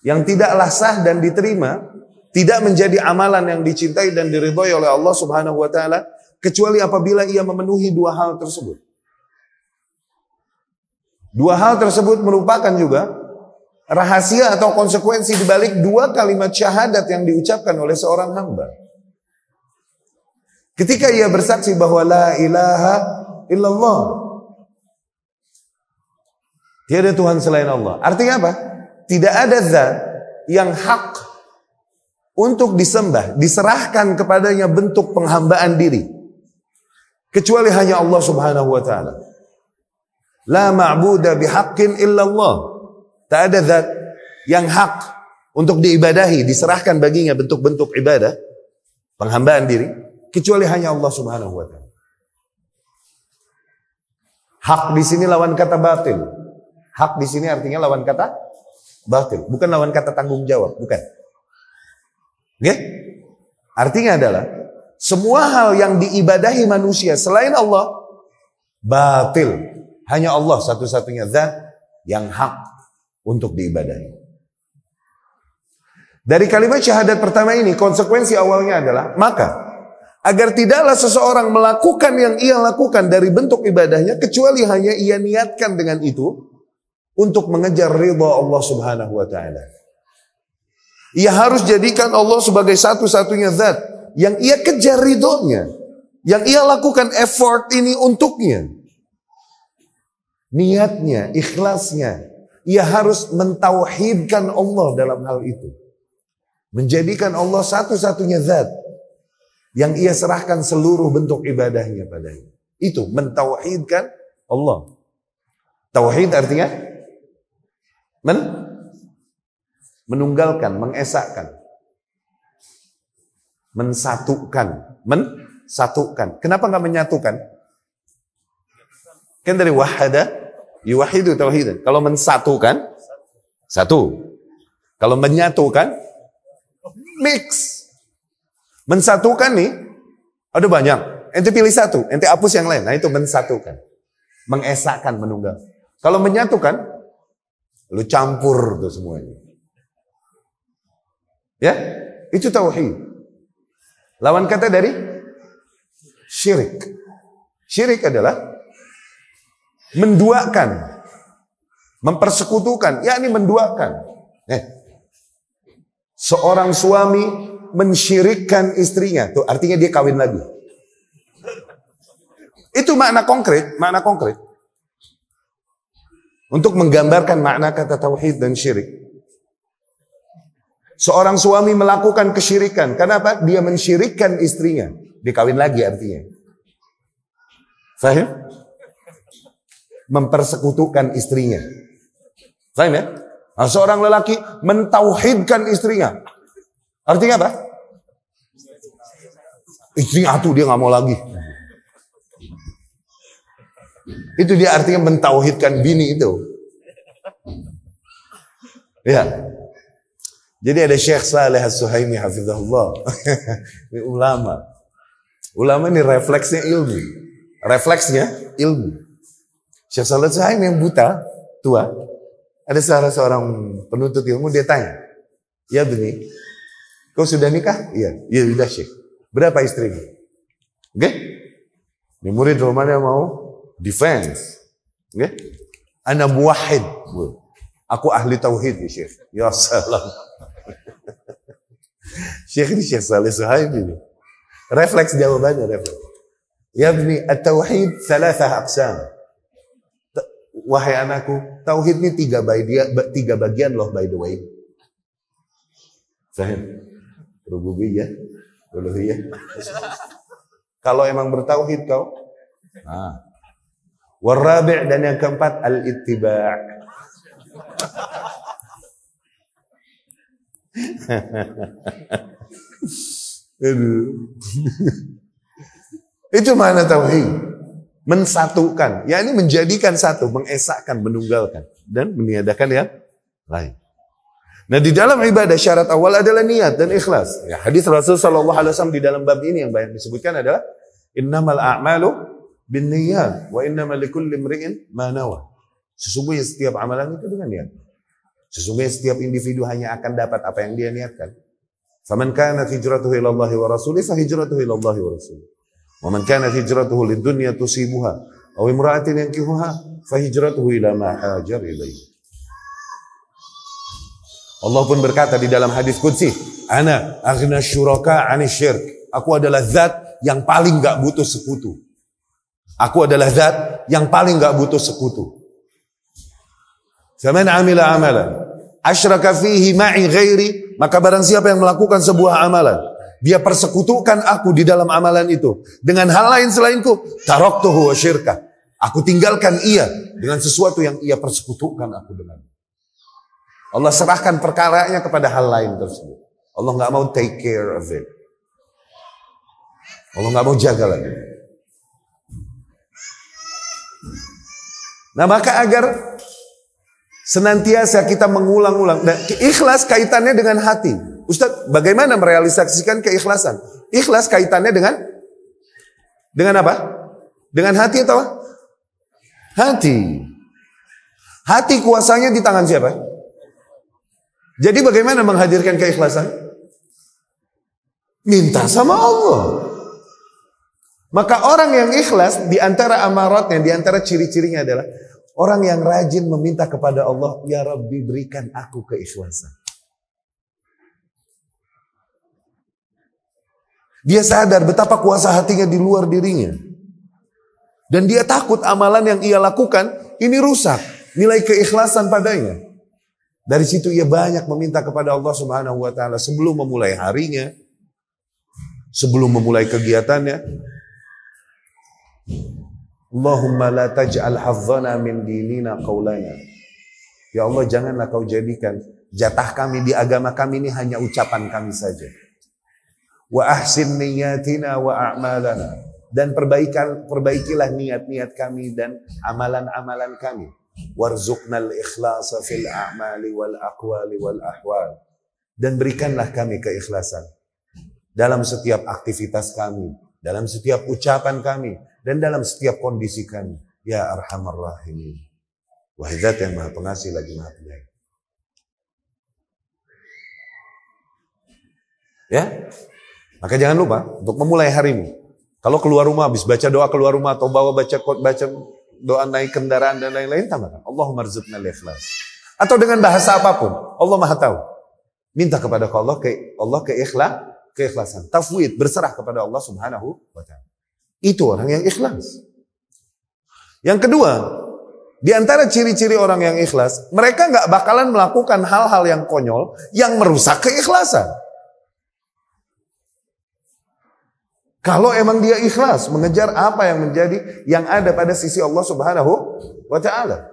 [SPEAKER 1] yang tidaklah sah dan diterima, tidak menjadi amalan yang dicintai dan diridhoi oleh Allah Subhanahu wa taala kecuali apabila ia memenuhi dua hal tersebut. Dua hal tersebut merupakan juga rahasia atau konsekuensi di balik dua kalimat syahadat yang diucapkan oleh seorang hamba. Ketika ia bersaksi bahwa la ilaha illallah, tiada Tuhan selain Allah. Artinya apa? Tidak ada zat yang hak untuk disembah, diserahkan kepadanya bentuk penghambaan diri, kecuali hanya Allah Subhanahu wa taala. La ma'buda bihaqqin illallah. Tak ada zat yang hak untuk diibadahi, diserahkan baginya bentuk-bentuk ibadah, penghambaan diri, kecuali hanya Allah Subhanahu wa taala. Hak di sini lawan kata batil. Hak di sini artinya lawan kata batil, bukan lawan kata tanggung jawab, bukan. Oke? Artinya adalah semua hal yang diibadahi manusia selain Allah batil. Hanya Allah satu-satunya zat yang hak untuk diibadahi. Dari kalimat syahadat pertama ini, konsekuensi awalnya adalah, maka agar tidaklah seseorang melakukan yang ia lakukan dari bentuk ibadahnya kecuali hanya ia niatkan dengan itu untuk mengejar ridha Allah Subhanahu wa taala. Ia harus jadikan Allah sebagai satu-satunya zat yang ia kejar ridhonya, yang ia lakukan effort ini untuknya. Niatnya, ikhlasnya, ia harus mentauhidkan Allah dalam hal itu. Menjadikan Allah satu-satunya zat yang ia serahkan seluruh bentuk ibadahnya padanya. Itu mentauhidkan Allah. Tauhid artinya menunggalkan, mengesahkan, mensatukan. Kenapa nggak menyatukan? Kan dari wahada, yuwahidu tauhidan. Kalau mensatukan, satu. Kalau menyatukan, mix. Mensatukan nih, ada banyak. Ente pilih satu, ente hapus yang lain. Nah itu mensatukan. Mengesahkan, menunggal. Kalau menyatukan, lu campur tuh semuanya. Ya, itu tauhid. Lawan kata dari syirik. Syirik adalah menduakan, mempersekutukan, yakni menduakan. Seorang suami mensyirikkan istrinya, tuh artinya dia kawin lagi. Itu makna konkret, untuk menggambarkan makna kata tauhid dan syirik. Seorang suami melakukan kesyirikan, kenapa? Dia mensyirikkan istrinya, dia kawin lagi artinya. Faham? Mempersekutukan istrinya. Faham ya? Nah, seorang lelaki mentauhidkan istrinya. Artinya apa? Istrinya tuh dia nggak mau lagi. Itu dia artinya mentauhidkan bini itu. Ya. Jadi ada Syekh Saleh As-Suhaimi hafizahullah. Ini ulama. Ulama ini refleksnya ilmu. Syekh Saleh As-Suhaimi yang buta, tua. Ada salah seorang penuntut ilmu, dia tanya, "Ya Bini, kau sudah nikah?" "Iya." "Ya sudah Syekh." "Berapa istrimu?" Oke? Ini murid rumahnya mau defense. Oke? "Ana muwahhid." Aku ahli tauhid ya Syekh. Ya salam. Syekh ini Syekh Saleh Suhaimi. Refleks jawabannya, refleks. "Ya Bini, at-tauhid thalathah aqsam." Wahai anakku, tauhid ini tiga bagian loh by the way. Faham? Rububiyah, uluhiyah. Kalau emang bertauhid kau. Warabi' dan yang keempat al-ittiba'. Itu mana tauhid? Mensatukan, yakni menjadikan satu, mengesahkan, menunggalkan, dan meniadakan yang lain. Nah, di dalam ibadah syarat awal adalah niat dan ikhlas. Ya, hadis Rasul sallallahu alaihi wasallam di dalam bab ini yang banyak disebutkan adalah innamal a'malu binniyat wa innamal likulli imri'in ma nawa. Sesungguhnya setiap amalan itu dengan niat. Sesungguhnya setiap individu hanya akan dapat apa yang dia niatkan. Faman kanat hijratuhu ila Allah wa rasulih fa hijratuhu ila Allah wa rasulih. Wa man kanat hijratuhu lid-dunya tusibuha aw imra'atin yankihuha fa hijratuhu ila ma hajar ilaihi. Allah pun berkata di dalam hadis qudsi, "Ana aghna syuraka 'ani syirk." Aku adalah zat yang paling enggak butuh sekutu. Aku adalah zat yang paling enggak butuh sekutu. Faman 'amila 'amalan asyraka fihi ma'i ghairi, maka barang siapa yang melakukan sebuah amalan, dia persekutukan aku di dalam amalan itu dengan hal lain selainku, taraktuhu wa syirka. Aku tinggalkan ia dengan sesuatu yang ia persekutukan aku dengan. Allah serahkan perkaranya kepada hal lain tersebut. Allah nggak mau take care of it. Allah nggak mau jaga lagi. Nah, maka agar senantiasa kita mengulang-ulang. Nah, ikhlas kaitannya dengan hati. Ustaz, bagaimana merealisasikan keikhlasan? Ikhlas kaitannya dengan apa? Dengan hati atau apa? Hati. Hati kuasanya di tangan siapa? Jadi bagaimana menghadirkan keikhlasan? Minta sama Allah. Maka orang yang ikhlas di antara amaratnya, di antara ciri-cirinya adalah orang yang rajin meminta kepada Allah, ya Rabbi berikan aku keikhlasan. Dia sadar betapa kuasa hatinya di luar dirinya. Dan dia takut amalan yang ia lakukan ini rusak nilai keikhlasan padanya. Dari situ ia banyak meminta kepada Allah Subhanahu wa taala sebelum memulai harinya, sebelum memulai kegiatannya. Allahumma la taj'al hazzana min dinina qaulana. Ya Allah, janganlah kau jadikan jatah kami di agama kami ini hanya ucapan kami saja. Wa ahsin niyatina wa a'malana. Dan perbaikilah niat-niat kami dan amalan-amalan kami. Warzuqnal ikhlasa fil a'mali wal aqwali wal ahwal. Dan berikanlah kami keikhlasan dalam setiap aktivitas kami, dalam setiap ucapan kami, dan dalam setiap kondisi kami. Ya Arhamar Rahimin. Wahai Zat yang Maha Pengasih lagi Maha Penyayang. Ya, maka jangan lupa untuk memulai harimu. Kalau keluar rumah, habis baca doa keluar rumah atau baca doa naik kendaraan dan lain-lain, tambahkan Allahumma rzuqnal ikhlas. Atau dengan bahasa apapun, Allah Maha tahu. Minta kepada Allah keikhlasan, tafwid, berserah kepada Allah Subhanahu wa taala. Itu orang yang ikhlas. Yang kedua, di antara ciri-ciri orang yang ikhlas, mereka nggak bakalan melakukan hal-hal yang konyol yang merusak keikhlasan. Kalau emang dia ikhlas mengejar apa yang menjadi yang ada pada sisi Allah Subhanahu wa taala.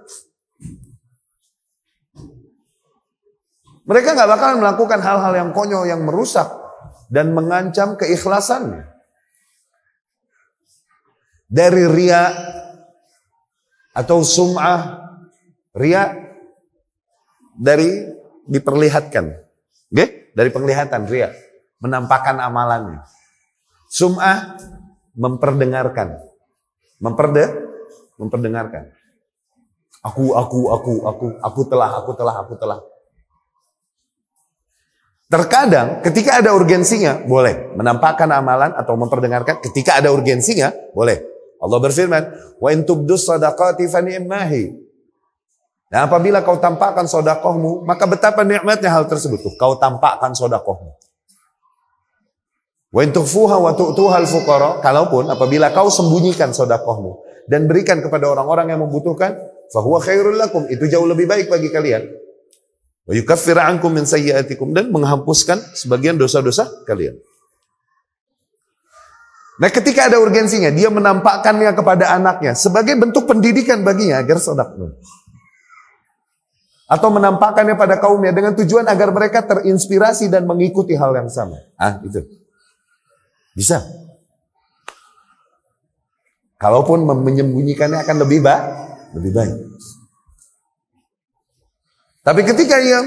[SPEAKER 1] Mereka nggak bakalan melakukan hal-hal yang konyol yang merusak dan mengancam keikhlasannya. Dari riya atau sum'ah, riya dari diperlihatkan. Okay? Dari penglihatan riya, menampakkan amalannya. Sum'ah memperdengarkan. Memperdengarkan. Aku telah. Terkadang ketika ada urgensinya boleh menampakkan amalan atau memperdengarkan. Ketika ada urgensinya boleh. Allah berfirman, "Wa in tubdus shadaqati fa ni'mahi." Nah, apabila kau tampakkan sedekahmu, maka betapa nikmatnya hal tersebut. Kau tampakkan sedekahmu. Wa in tukhfuha wa tu'tuha al-fuqara, kalaupun apabila kau sembunyikan sedekahmu dan berikan kepada orang-orang yang membutuhkan, fa huwa khairul lakum, itu jauh lebih baik bagi kalian. Wa yukaffir 'ankum min sayyi'atikum, dan menghapuskan sebagian dosa-dosa kalian. Nah, ketika ada urgensinya, dia menampakkannya kepada anaknya sebagai bentuk pendidikan baginya agar sedekah. Atau menampakkannya pada kaumnya dengan tujuan agar mereka terinspirasi dan mengikuti hal yang sama. Itu. Bisa. Kalaupun menyembunyikannya akan lebih baik. Tapi ketika ia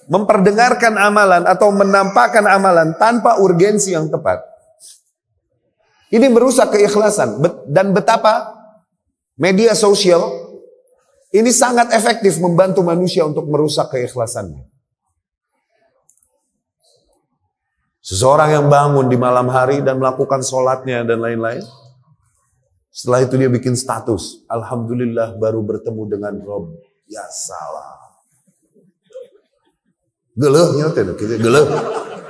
[SPEAKER 1] memperdengarkan amalan atau menampakkan amalan tanpa urgensi yang tepat, ini merusak keikhlasan. Dan betapa media sosial ini sangat efektif membantu manusia untuk merusak keikhlasannya. Seseorang yang bangun di malam hari dan melakukan sholatnya dan lain-lain, setelah itu dia bikin status, alhamdulillah baru bertemu dengan Rob. Ya salah. Gelehnya teh, geleh,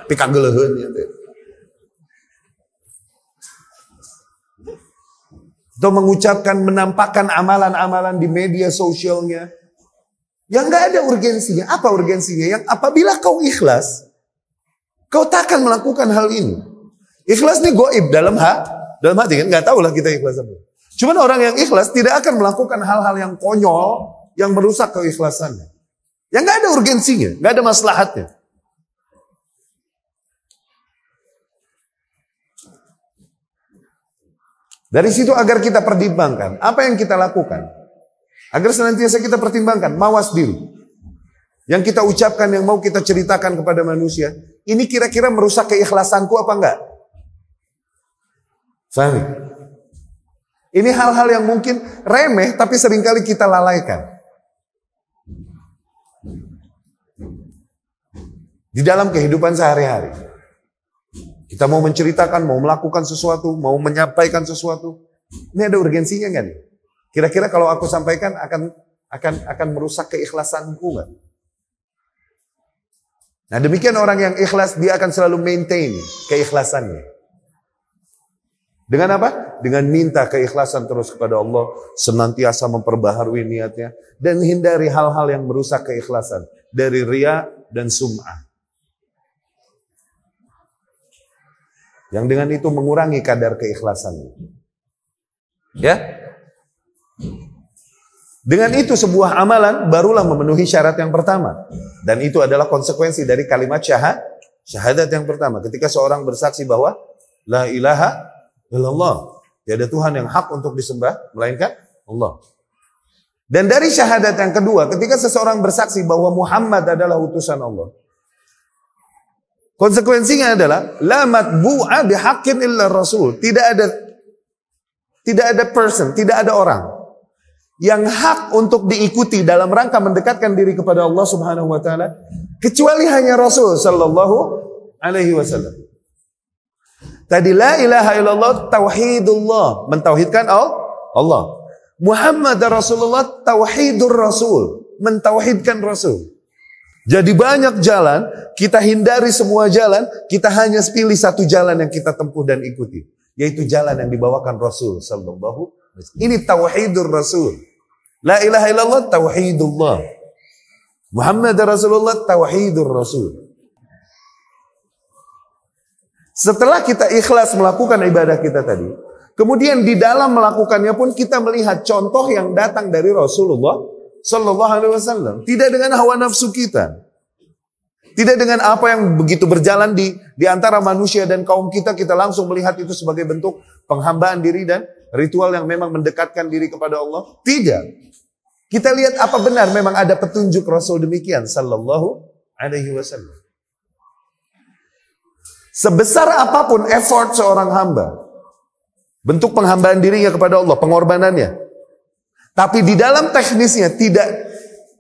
[SPEAKER 1] pika gelehnya teh. Atau mengucapkan, menampakkan amalan-amalan di media sosialnya yang nggak ada urgensinya. Apa urgensinya? Yang apabila kau ikhlas, kau tak akan melakukan hal ini. Ikhlas ini goib dalam hati kan, nggak tahu lah kita ikhlas apa. Cuman orang yang ikhlas tidak akan melakukan hal-hal yang konyol yang merusak keikhlasannya. Yang nggak ada urgensinya, nggak ada maslahatnya. Dari situ agar kita pertimbangkan apa yang kita lakukan, agar senantiasa kita pertimbangkan, mawas diri. Yang kita ucapkan, yang mau kita ceritakan kepada manusia, ini kira-kira merusak keikhlasanku apa enggak? Fahmi? Ini hal-hal yang mungkin remeh, tapi seringkali kita lalaikan. Di dalam kehidupan sehari-hari. Kita mau menceritakan, mau melakukan sesuatu, mau menyampaikan sesuatu. Ini ada urgensinya enggak nih? Kira-kira kalau aku sampaikan akan merusak keikhlasanku enggak? Nah demikian orang yang ikhlas, dia akan selalu maintain keikhlasannya. Dengan apa? Dengan minta keikhlasan terus kepada Allah, senantiasa memperbaharui niatnya, dan hindari hal-hal yang merusak keikhlasan, dari riya dan sum'ah. Yang dengan itu mengurangi kadar keikhlasannya. Ya? Dengan itu sebuah amalan barulah memenuhi syarat yang pertama. Dan itu adalah konsekuensi dari kalimat syahadat yang pertama. Ketika seorang bersaksi bahwa la ilaha illallah, tiada Tuhan yang hak untuk disembah melainkan Allah. Dan dari syahadat yang kedua, ketika seseorang bersaksi bahwa Muhammad adalah utusan Allah, konsekuensinya adalah la matbu'a bihaqqin illa rasul. Tidak ada person, tidak ada orang yang hak untuk diikuti dalam rangka mendekatkan diri kepada Allah Subhanahu wa taala kecuali hanya Rasul sallallahu alaihi wasallam. Tadi la ilaha illallah tauhidullah, mentauhidkan Allah. Muhammad Rasulullah tauhidur rasul, mentauhidkan Rasul. Jadi banyak jalan, kita hindari semua jalan, kita hanya pilih satu jalan yang kita tempuh dan ikuti, yaitu jalan yang dibawakan Rasul sallallahu. Ini tauhidur Rasul. La ilaha illallah tauhidullah. Muhammad Rasulullah tauhidur Rasul. Setelah kita ikhlas melakukan ibadah kita tadi, kemudian di dalam melakukannya pun kita melihat contoh yang datang dari Rasulullah sallallahu alaihi wasallam. Tidak dengan hawa nafsu kita. Tidak dengan apa yang begitu berjalan di antara manusia dan kaum kita langsung melihat itu sebagai bentuk penghambaan diri dan ritual yang memang mendekatkan diri kepada Allah. Tidak. Kita lihat apa benar memang ada petunjuk Rasul demikian sallallahu alaihi wasallam. Sebesar apapun effort seorang hamba, bentuk penghambaan dirinya kepada Allah, pengorbanannya, tapi di dalam teknisnya tidak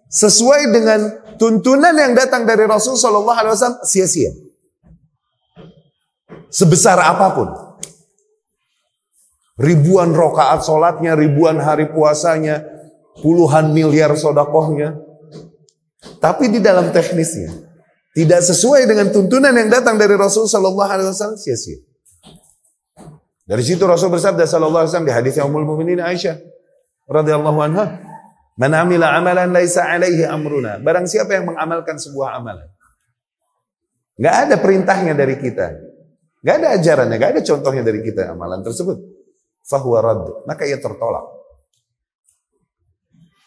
[SPEAKER 1] sesuai dengan tuntunan yang datang dari Rasul sallallahu alaihi wasallam, sia-sia. Sebesar apapun. Ribuan rakaat sholatnya, ribuan hari puasanya, puluhan miliar sodakohnya. Tapi di dalam teknisnya, tidak sesuai dengan tuntunan yang datang dari Rasul sallallahu alaihi wasallam, sia-sia. Dari situ Rasul bersabda sallallahu alaihi wasallam di hadis Ummul Mukminin Aisyah radhiyallahu anha, "Man 'amila 'amalan laisa 'alaihi amruna." Barang siapa yang mengamalkan sebuah amalan, enggak ada perintahnya dari kita, enggak ada ajarannya, enggak ada contohnya dari kita amalan tersebut, fahuwa radd, maka ia tertolak.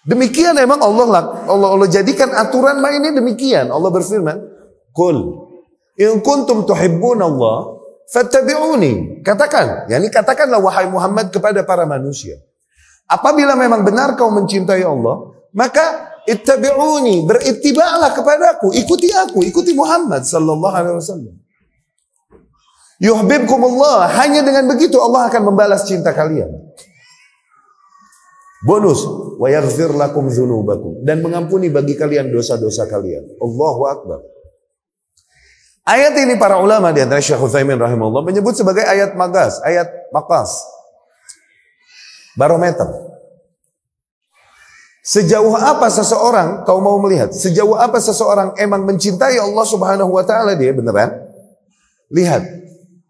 [SPEAKER 1] Demikian memang Allah jadikan aturan main ini demikian. Allah berfirman, "Qul in kuntum tuhibbunallah fattabi'uni." Katakanlah wahai Muhammad kepada para manusia, apabila memang benar kau mencintai Allah, maka ittabi'uni, berittiba'lah kepadaku, ikuti Muhammad sallallahu alaihi wasallam. Yuhibbukumullah, hanya dengan begitu Allah akan membalas cinta kalian. Bonus, wa yaghfir lakum dzunubakum, dan mengampuni bagi kalian dosa-dosa kalian. Allahu akbar. Ayat ini para ulama di antara Syekh Utsaimin rahimahullah menyebut sebagai ayat magas, ayat maqas. Barometer. Sejauh apa seseorang, kau mau melihat, sejauh apa seseorang emang mencintai Allah Subhanahu wa taala dia beneran? Lihat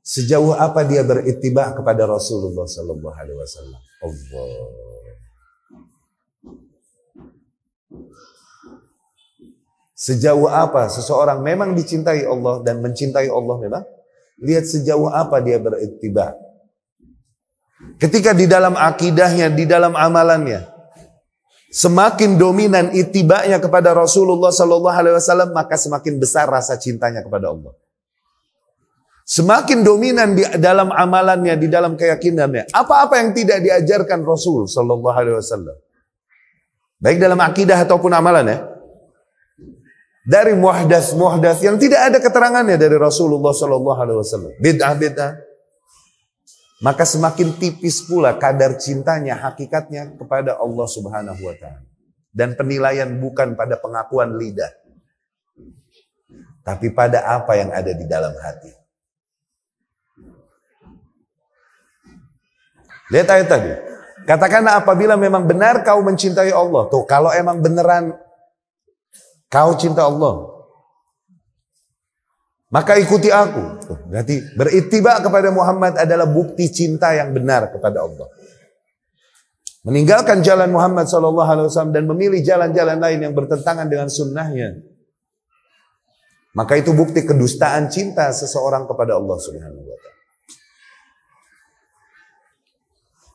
[SPEAKER 1] sejauh apa dia berittiba kepada Rasulullah sallallahu alaihi wasallam. Allah. Sejauh apa seseorang memang dicintai Allah dan mencintai Allah memang? Lihat sejauh apa dia berittiba. Ketika di dalam akidahnya, di dalam amalannya, semakin dominan ittiba'nya kepada Rasulullah sallallahu alaihi wasallam, maka semakin besar rasa cintanya kepada Allah. Semakin dominan di dalam amalannya, di dalam keyakinannya, apa-apa yang tidak diajarkan Rasul sallallahu alaihi wasallam, baik dalam akidah ataupun amalan ya, dari muhdats yang tidak ada keterangannya dari Rasulullah sallallahu alaihi wasallam, bid'ah, maka semakin tipis pula kadar cintanya, hakikatnya kepada Allah Subhanahu wa taala. Dan penilaian bukan pada pengakuan lidah, tapi pada apa yang ada di dalam hati. Lihat ayat tadi. Katakanlah apabila memang benar kau mencintai Allah. Tuh, kalau emang beneran kau cinta Allah, maka ikuti aku. Tuh, berarti berittiba kepada Muhammad adalah bukti cinta yang benar kepada Allah. Meninggalkan jalan Muhammad SAW dan memilih jalan-jalan lain yang bertentangan dengan sunnahnya, maka itu bukti kedustaan cinta seseorang kepada Allah Subhanahu wa taala.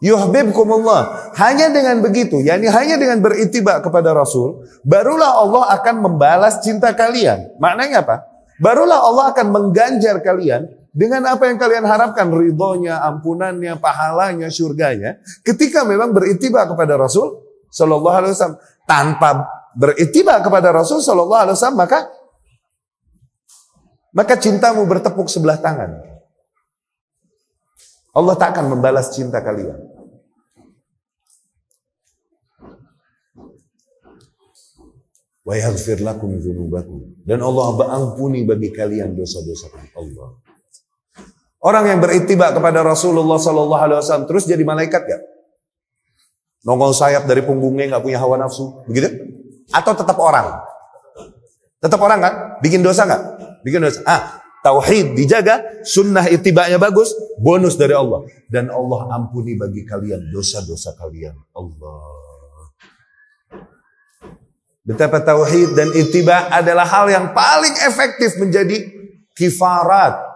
[SPEAKER 1] Yuhibbukumullah, hanya dengan begitu, yakni hanya dengan berittiba kepada Rasul, barulah Allah akan membalas cinta kalian. Maknanya apa? Barulah Allah akan mengganjar kalian dengan apa yang kalian harapkan, ridhonya, ampunannya, pahalanya, surganya, ketika memang berittiba kepada Rasul sallallahu alaihi wasallam. Tanpa berittiba kepada Rasul sallallahu alaihi wasallam, maka cintamu bertepuk sebelah tangan. Allah tak akan membalas cinta kalian. Wa yaghfir lakum dzunubakum, dan Allah ampuni bagi kalian dosa-dosa Allah. Orang yang berittiba kepada Rasulullah sallallahu alaihi wasallam terus jadi malaikat gak? Nongol sayap dari punggungnya, gak punya hawa nafsu, begitu? Atau tetap orang? Tetap orang kan? Bikin dosa gak? Bikin dosa. Tauhid dijaga, sunnah ittiba'nya bagus, bonus dari Allah. Dan Allah ampuni bagi kalian dosa-dosa kalian. Allah. Betapa tauhid dan ittiba' adalah hal yang paling efektif menjadi kifarat.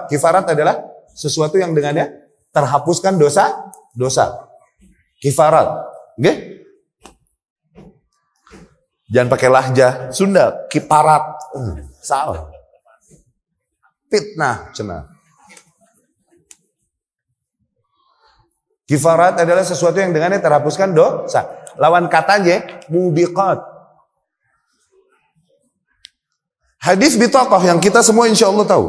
[SPEAKER 1] Kifarat adalah sesuatu yang dengannya terhapuskan dosa. Kifarat. Oke? Jangan pakai lahjah Sunda, kiparat. Salah. Fitnah, cenah. Kifarat adalah sesuatu yang dengannya terhapuskan dosa. Lawan katanya mubiqat. Hadis bitaqah yang kita semua insya Allah tahu.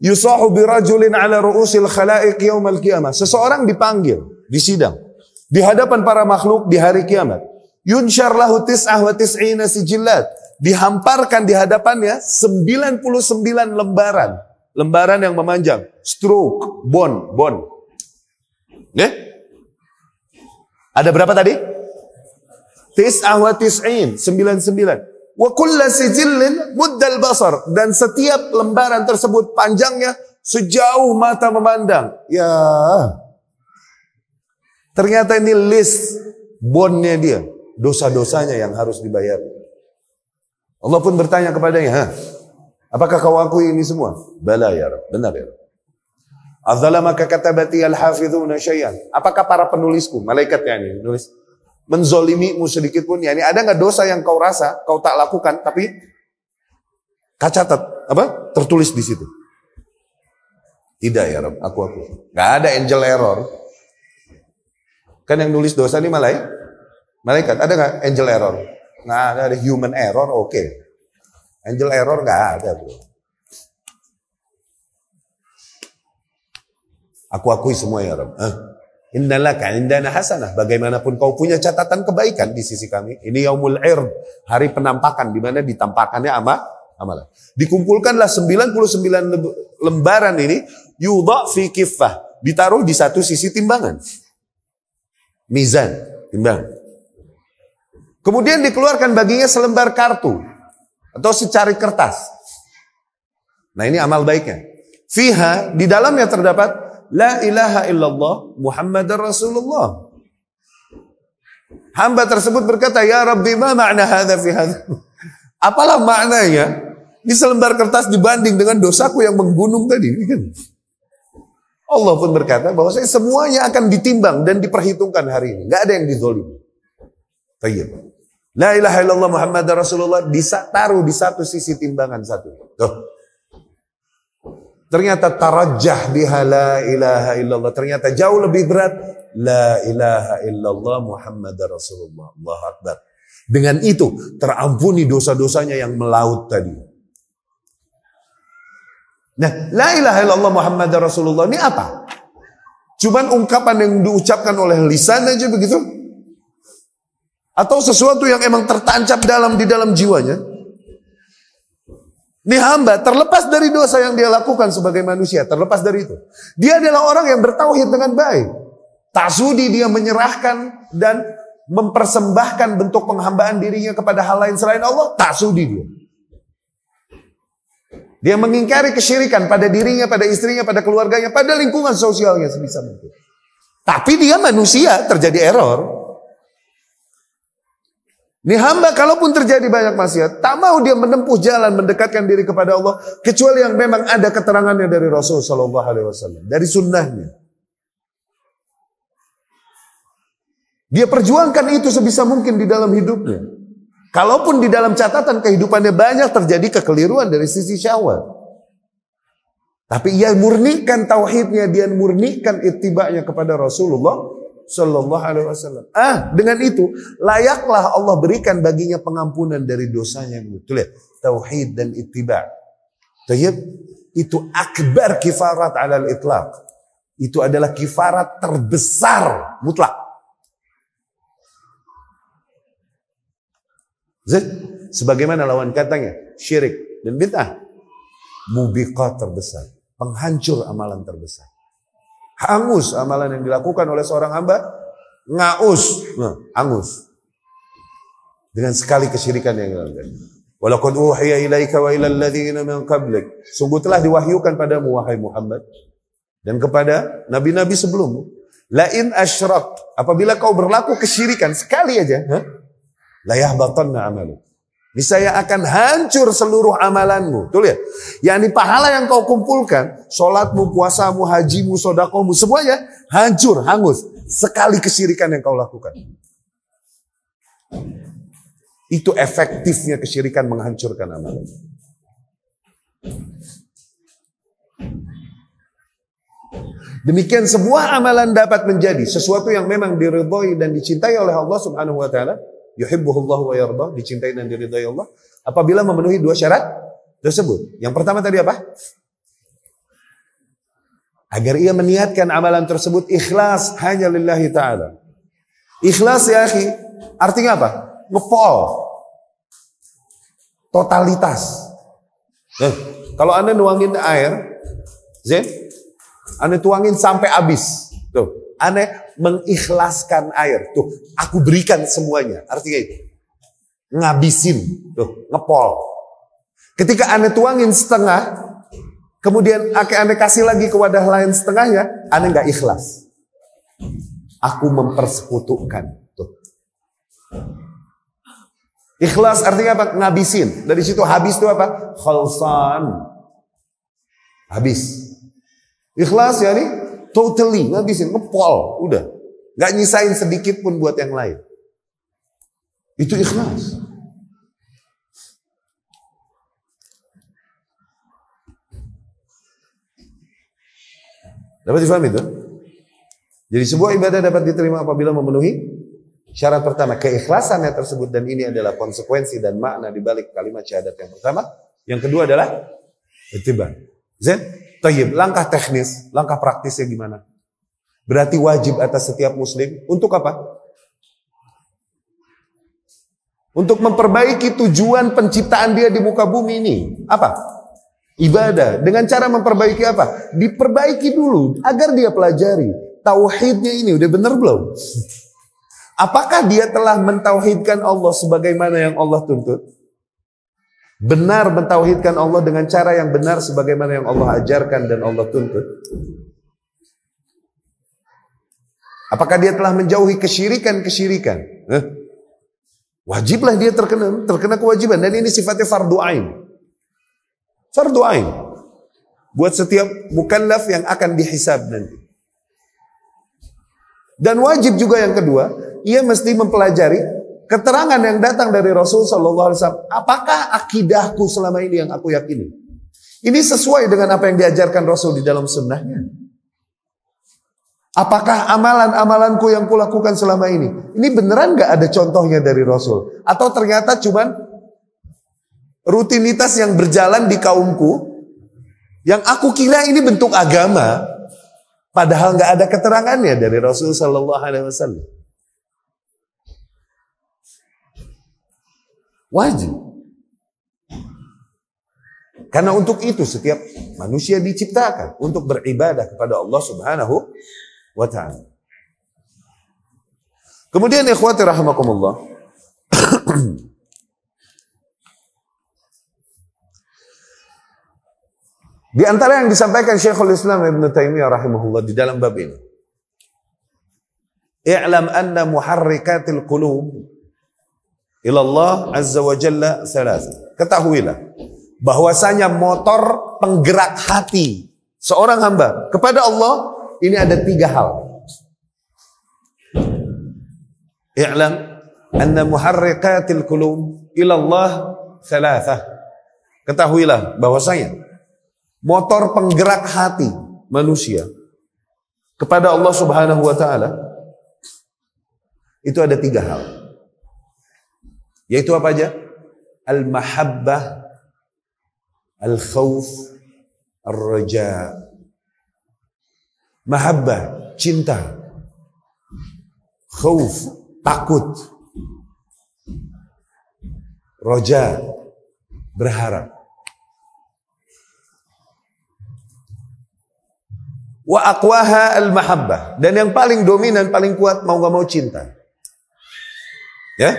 [SPEAKER 1] Yusahu birajulin ala ru'usil khalaiq yaumal qiyamah. Seseorang dipanggil di sidang di hadapan para makhluk di hari kiamat. Yunsyar lahu tis'ah wa tis'ina sijillat. Dihamparkan di hadapannya 99 lembaran. Lembaran yang memanjang. Stroke, bond. Ada berapa tadi? Tis'ah wa tis'in, 99. Wa kulla sijillin muddal basar. Dan setiap lembaran tersebut panjangnya sejauh mata memandang. Ya. Ternyata ini list bondnya dia. Dosa-dosanya yang harus dibayar. Allah pun bertanya kepadanya, apakah kau akui ini semua? Bala ya Rabb, benar ya Rabb. Adzalamaka katabati al-hafizuna syai'an. Apakah para penulisku, malaikatnya ini nulis, menzolimimu sedikit pun? Yani ada nggak dosa yang kau rasa, kau tak lakukan, tapi catat, tertulis di situ? Tidak ya Rabb, aku. Nggak ada angel error. Kan yang nulis dosa ini Malaikat, ada nggak angel error? Nggak ada human error, oke. Angel error nggak ada, bro. Aku akui semua ya Rabb. Innalaka indana hasanah. Bagaimanapun kau punya catatan kebaikan di sisi kami. Ini yaumul ird, hari penampakan, di mana ditampakannya amalan. Dikumpulkanlah 99 lembaran ini, yudha fi kiffah, ditaruh di satu sisi timbangan. Mizan, timbang. Kemudian dikeluarkan baginya selembar kartu atau secari kertas. Nah, ini amal baiknya. Fiha, di dalamnya terdapat la ilaha illallah Muhammadar Rasulullah. Hamba tersebut berkata, ya Rabbi, ma ma'na hadha fi hadha? Apalah maknanya di selembar kertas dibanding dengan dosaku yang menggunung tadi? Allah pun berkata bahwa semuanya akan ditimbang dan diperhitungkan hari ini. Gak ada yang dizolimi. Tayyib. La ilaha illallah Muhammad Rasulullah ditaruh di satu sisi timbangan satu. Tuh. Ternyata tarajjah biha la ilaha illallah. Ternyata jauh lebih berat. La ilaha illallah Muhammad Rasulullah. Allahu Akbar. Dengan itu terampuni dosa-dosanya yang melaut tadi. Nah, la ilaha illallah Muhammad Rasulullah ini apa? Cuman ungkapan yang diucapkan oleh lisan aja begitu? Atau sesuatu yang emang tertancap di dalam jiwanya? Ini hamba terlepas dari dosa yang dia lakukan sebagai manusia, terlepas dari itu. Dia adalah orang yang bertauhid dengan baik. Tak sudi dia menyerahkan dan mempersembahkan bentuk penghambaan dirinya kepada hal lain selain Allah, tak sudi dia. Dia mengingkari kesyirikan pada dirinya, pada istrinya, pada keluarganya, pada lingkungan sosialnya sebisa mungkin. Tapi dia manusia, terjadi error. Ini hamba kalaupun terjadi banyak maksiat, tak mau dia menempuh jalan mendekatkan diri kepada Allah, kecuali yang memang ada keterangannya dari Rasul Sallallahu Alaihi Wasallam, dari sunnahnya. Dia perjuangkan itu sebisa mungkin di dalam hidupnya. Kalaupun di dalam catatan kehidupannya banyak terjadi kekeliruan dari sisi syahwat, tapi ia murnikan tauhidnya, dia murnikan ittiba'nya kepada Rasulullah Sallallahu Alaihi Wasallam. Dengan itu layaklah Allah berikan baginya pengampunan dari dosanya. Betul ya? Tauhid dan ittiba'. Tayyib, itu akbar kifarat alal itlaq. Itu adalah kifarat terbesar mutlak. Sebagaimana lawan katanya syirik dan bid'ah, mubiqat terbesar, penghancur amalan terbesar. Hangus amalan yang dilakukan oleh seorang hamba, hangus dengan sekali kesyirikan yang dilakukan. Walaqad uhiya ilaika wa ilal ladzina min qablik. Sungguh telah diwahyukan padamu wahai Muhammad dan kepada nabi-nabi sebelummu. La in asyrak, apabila kau berlaku kesyirikan sekali aja, la yahbatanna amalu. Niscaya akan hancur seluruh amalanmu. Tuh lihat. Yakni pahala yang kau kumpulkan, sholatmu, puasamu, hajimu, sodakomu, semuanya hancur, hangus. Sekali kesyirikan yang kau lakukan. Itu efektifnya kesyirikan menghancurkan amalan. Demikian sebuah amalan dapat menjadi sesuatu yang memang diridhoi dan dicintai oleh Allah Subhanahu wa taala. Yuhibbuhullahu wa yardah, dicintai dan diridhai Allah apabila memenuhi dua syarat tersebut. Yang pertama tadi apa? Agar ia meniatkan amalan tersebut ikhlas hanya lillahi ta'ala. Ikhlas ya akhi, artinya apa? Ngepol. Totalitas. Kalau Anda nuangin air, Anda tuangin sampai habis. Tuh. Aneh mengikhlaskan air. Tuh, aku berikan semuanya. Artinya itu. Ngabisin. Tuh, ngepol. Ketika aneh tuangin setengah, kemudian aneh kasih lagi ke wadah lain setengahnya, aneh gak ikhlas. Aku mempersekutukan. Tuh. Ikhlas artinya apa? Ngabisin. Dari situ habis itu apa? Khalsan. Habis. Ikhlas ya nih. Totally, ngabisin, ngepol, udah. Gak nyisain sedikit pun buat yang lain. Itu ikhlas. Dapat difahami itu? Jadi sebuah ibadah dapat diterima apabila memenuhi Syarat pertama, keikhlasannya tersebut, dan ini adalah konsekuensi dan makna di balik kalimat syahadat yang pertama. Yang kedua adalah ittiba. Zain? Tayyib, langkah teknis, langkah praktisnya gimana? Berarti wajib atas setiap muslim untuk apa? Untuk memperbaiki tujuan penciptaan dia di muka bumi ini. Apa? Ibadah. Dengan cara memperbaiki apa? Diperbaiki dulu agar dia pelajari. Tauhidnya ini udah benar belum? Apakah dia telah mentauhidkan Allah sebagaimana yang Allah tuntut? Benar mentauhidkan Allah dengan cara yang benar sebagaimana yang Allah ajarkan dan Allah tuntut? Apakah dia telah menjauhi kesyirikan-kesyirikan? Wajiblah dia terkena kewajiban, dan ini sifatnya fardu ain. Fardu ain buat setiap mukallaf yang akan dihisab nanti. Dan wajib juga yang kedua, ia mesti mempelajari keterangan yang datang dari Rasul sallallahu alaihi wasallam. Apakah akidahku selama ini yang aku yakini ini sesuai dengan apa yang diajarkan Rasul di dalam sunnahnya? Apakah amalan-amalanku yang kulakukan selama ini beneran gak ada contohnya dari Rasul? Atau ternyata cuman rutinitas yang berjalan di kaumku yang aku kira ini bentuk agama, padahal gak ada keterangannya dari Rasul sallallahu alaihi wasallam. Wajib. Karena untuk itu setiap manusia diciptakan untuk beribadah kepada Allah Subhanahu wa ta'ala. Kemudian ikhwati rahimakumullah, di antara yang disampaikan Syekhul Islam Ibn Taimiyah rahimahullah di dalam bab ini, i'lam anna muharrikatil qulub ila Allah azza wa jalla thalatha. Ketahuilah bahwasanya motor penggerak hati seorang hamba kepada Allah ini ada 3 hal. I'lam anna muharrikatil qulub ila Allah thalatha. Ketahuilah bahwasanya motor penggerak hati manusia kepada Allah Subhanahu wa ta'ala itu ada 3 hal. Yaitu apa aja? Al-mahabbah, al-khawf, ar-raja. Mahabbah, cinta. Khawf, takut. Raja, berharap. Wa aqwaha al-mahabbah. Dan yang paling dominan, paling kuat, mau gak mau cinta. Ya?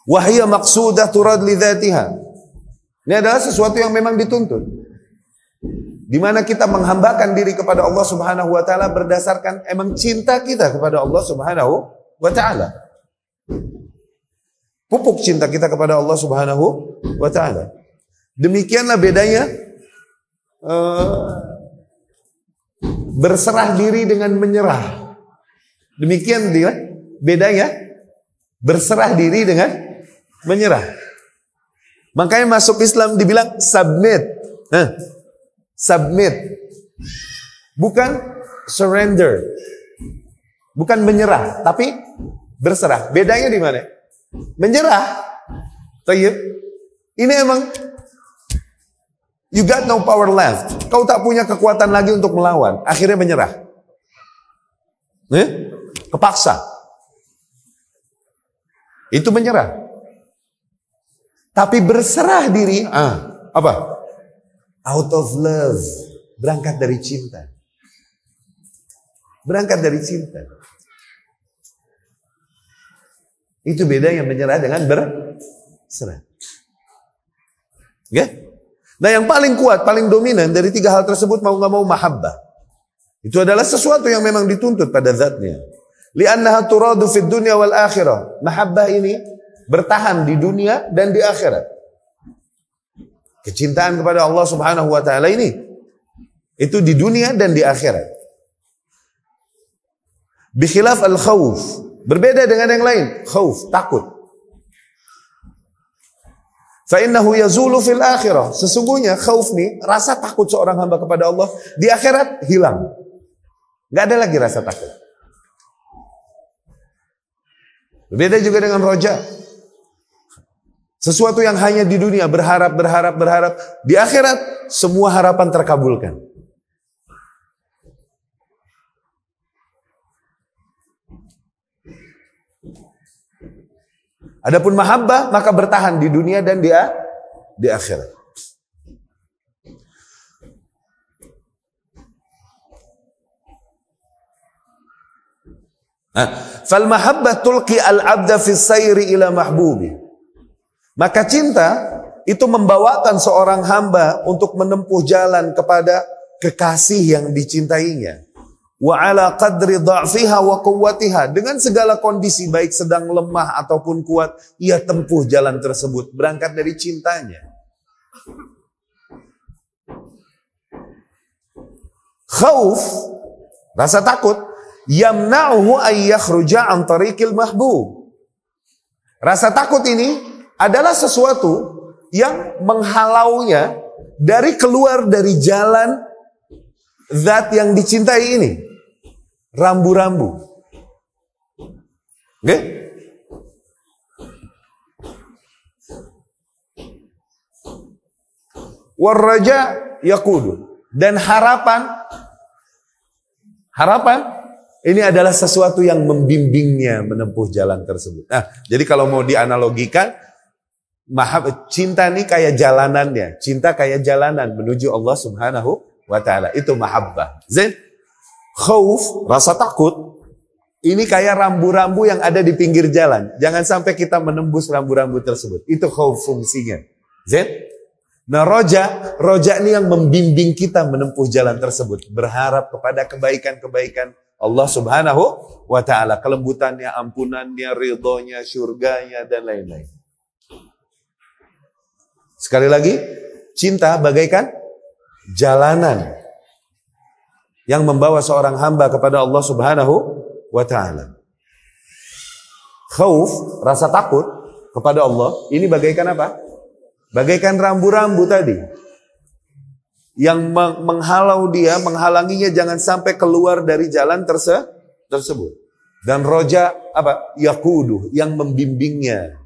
[SPEAKER 1] Wahia maqsudah turad li dzatiha. Ini adalah sesuatu yang memang dituntut. Di mana kita menghambakan diri kepada Allah Subhanahu wa taala berdasarkan emang cinta kita kepada Allah Subhanahu wa taala. Pupuk cinta kita kepada Allah Subhanahu wa taala. Demikianlah bedanya berserah diri dengan menyerah. Demikian dia bedanya berserah diri dengan menyerah. Makanya masuk Islam dibilang submit. Submit. Bukan surrender. Bukan menyerah, tapi berserah. Bedanya di mana? Menyerah. Tayyib. Ini emang you got no power left. Kau tak punya kekuatan lagi untuk melawan. Akhirnya menyerah. Kepaksa. Itu menyerah. Tapi berserah diri, apa? Out of love. Berangkat dari cinta. Berangkat dari cinta. Itu beda yang menyerah dengan berserah. Okay? Nah yang paling kuat, paling dominan dari 3 hal tersebut mau gak mau mahabbah. Itu adalah sesuatu yang memang dituntut pada zatnya. Li'annaha turadu fid dunya wal akhirah. Mahabbah ini bertahan di dunia dan di akhirat. Kecintaan kepada Allah Subhanahu wa taala ini itu di dunia dan di akhirat. Bikhilaf al-khawf, berbeda dengan yang lain. Khauf, takut. Fa innahu yazulu fil akhirah. Sesungguhnya khauf nih, rasa takut seorang hamba kepada Allah di akhirat hilang. Enggak ada lagi rasa takut. Beda juga dengan roja. Sesuatu yang hanya di dunia, berharap. Di akhirat, semua harapan terkabulkan. Adapun mahabbah, maka bertahan di dunia dan di akhirat. Fal mahabbah tulqi al-abda fi sayri ila mahbubi. Maka cinta itu membawakan seorang hamba untuk menempuh jalan kepada kekasih yang dicintainya. Wa ala qadri dha'fiha wa quwwatiha. Dengan segala kondisi baik sedang lemah ataupun kuat, ia tempuh jalan tersebut berangkat dari cintanya. Khauf, rasa takut, yamna'uhu ay yakhruja an tariqil mahbub. Rasa takut ini adalah sesuatu yang menghalaunya dari keluar dari jalan zat yang dicintai ini. Rambu-rambu. Oke? Warraja yaqudu. Dan harapan ini adalah sesuatu yang membimbingnya menempuh jalan tersebut. Nah, jadi kalau mau dianalogikan, cinta ini kayak jalanannya. Cinta kayak jalanan menuju Allah Subhanahu wa ta'ala. Itu mahabbah. Zain. Khauf, rasa takut, ini kayak rambu-rambu yang ada di pinggir jalan. Jangan sampai kita menembus rambu-rambu tersebut. Itu khauf fungsinya. Zain. Nah, roja ini yang membimbing kita menempuh jalan tersebut. Berharap kepada kebaikan-kebaikan Allah Subhanahu wa ta'ala. Kelembutannya, ampunannya, ridhonya, syurganya, dan lain-lain. Sekali lagi, cinta bagaikan jalanan yang membawa seorang hamba kepada Allah Subhanahu wa ta'ala. Khauf, rasa takut kepada Allah, ini bagaikan apa? Bagaikan rambu-rambu tadi. Yang menghalanginya jangan sampai keluar dari jalan tersebut. Dan roja apa? Yaquduh, yang membimbingnya.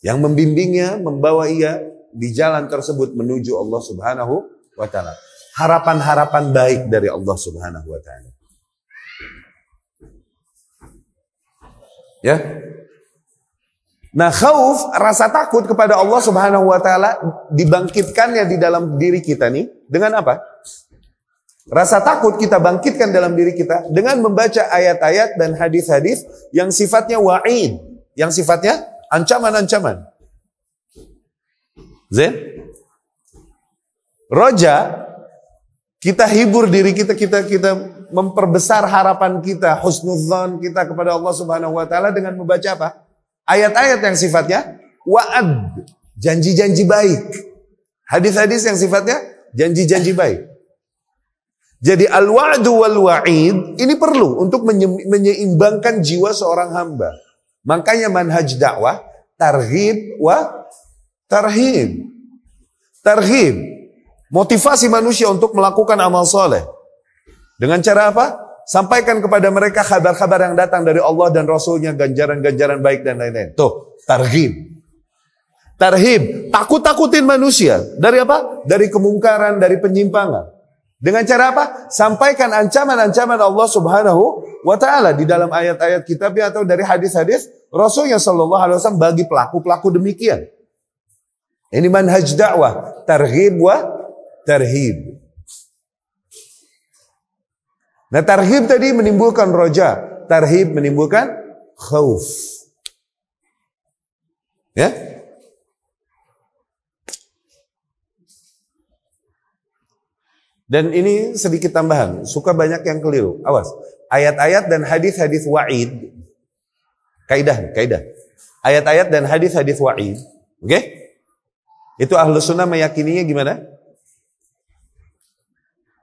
[SPEAKER 1] Yang membimbingnya, membawa ia di jalan tersebut menuju Allah Subhanahu wa ta'ala. Harapan-harapan baik dari Allah Subhanahu wa ta'ala. Ya. Nah, khauf, rasa takut kepada Allah Subhanahu wa ta'ala dibangkitkannya di dalam diri kita nih dengan apa? Rasa takut kita bangkitkan dalam diri kita dengan membaca ayat-ayat dan hadis-hadis yang sifatnya wa'id, yang sifatnya ancaman-ancaman. Zain? Roja, kita hibur diri kita memperbesar harapan kita, husnudzan kita kepada Allah Subhanahu wa ta'ala dengan membaca apa? Ayat-ayat yang sifatnya wa'ad, janji-janji baik. Hadis-hadis yang sifatnya janji-janji baik. Jadi al-wa'du wal-wa'id ini perlu untuk menyeimbangkan jiwa seorang hamba. Makanya manhaj dakwah targhib wa tarhib. Targhib, motivasi manusia untuk melakukan amal soleh. Dengan cara apa? Sampaikan kepada mereka kabar-kabar yang datang dari Allah dan Rasulnya, ganjaran-ganjaran baik dan lain-lain. Tuh, targhib. Tarhib, takut-takutin manusia. Dari apa? Dari kemungkaran, dari penyimpangan. Dengan cara apa? Sampaikan ancaman-ancaman Allah Subhanahu wa ta'ala di dalam ayat-ayat kitabnya atau dari hadis-hadis Rasulnya sallallahu alaihi wasallam bagi pelaku-pelaku demikian. Ini manhaj dakwah, targhib wa tarhib. Nah, targhib tadi menimbulkan roja, tarhib menimbulkan khauf. Ya? Dan ini sedikit tambahan, suka banyak yang keliru. Awas, ayat-ayat dan hadis-hadis wa'id. Kaidah. Ayat-ayat dan hadis-hadis wa'id. Oke? Itu Ahlus Sunnah meyakininya gimana?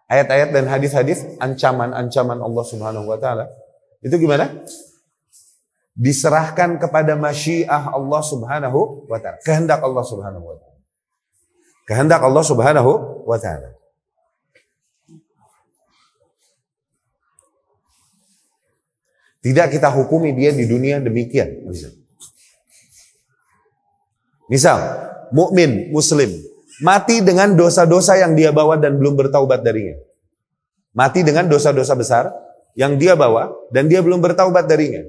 [SPEAKER 1] Ayat-ayat dan hadis-hadis ancaman-ancaman Allah Subhanahu wa ta'ala. Itu gimana? Diserahkan kepada masyiah Allah Subhanahu wa ta'ala. Kehendak Allah Subhanahu wa ta'ala. Kehendak Allah Subhanahu wa ta'ala. Tidak kita hukumi dia di dunia demikian. Misal, mukmin, muslim, mati dengan dosa-dosa yang dia bawa dan belum bertaubat darinya. Mati dengan dosa-dosa besar yang dia bawa dan dia belum bertaubat darinya.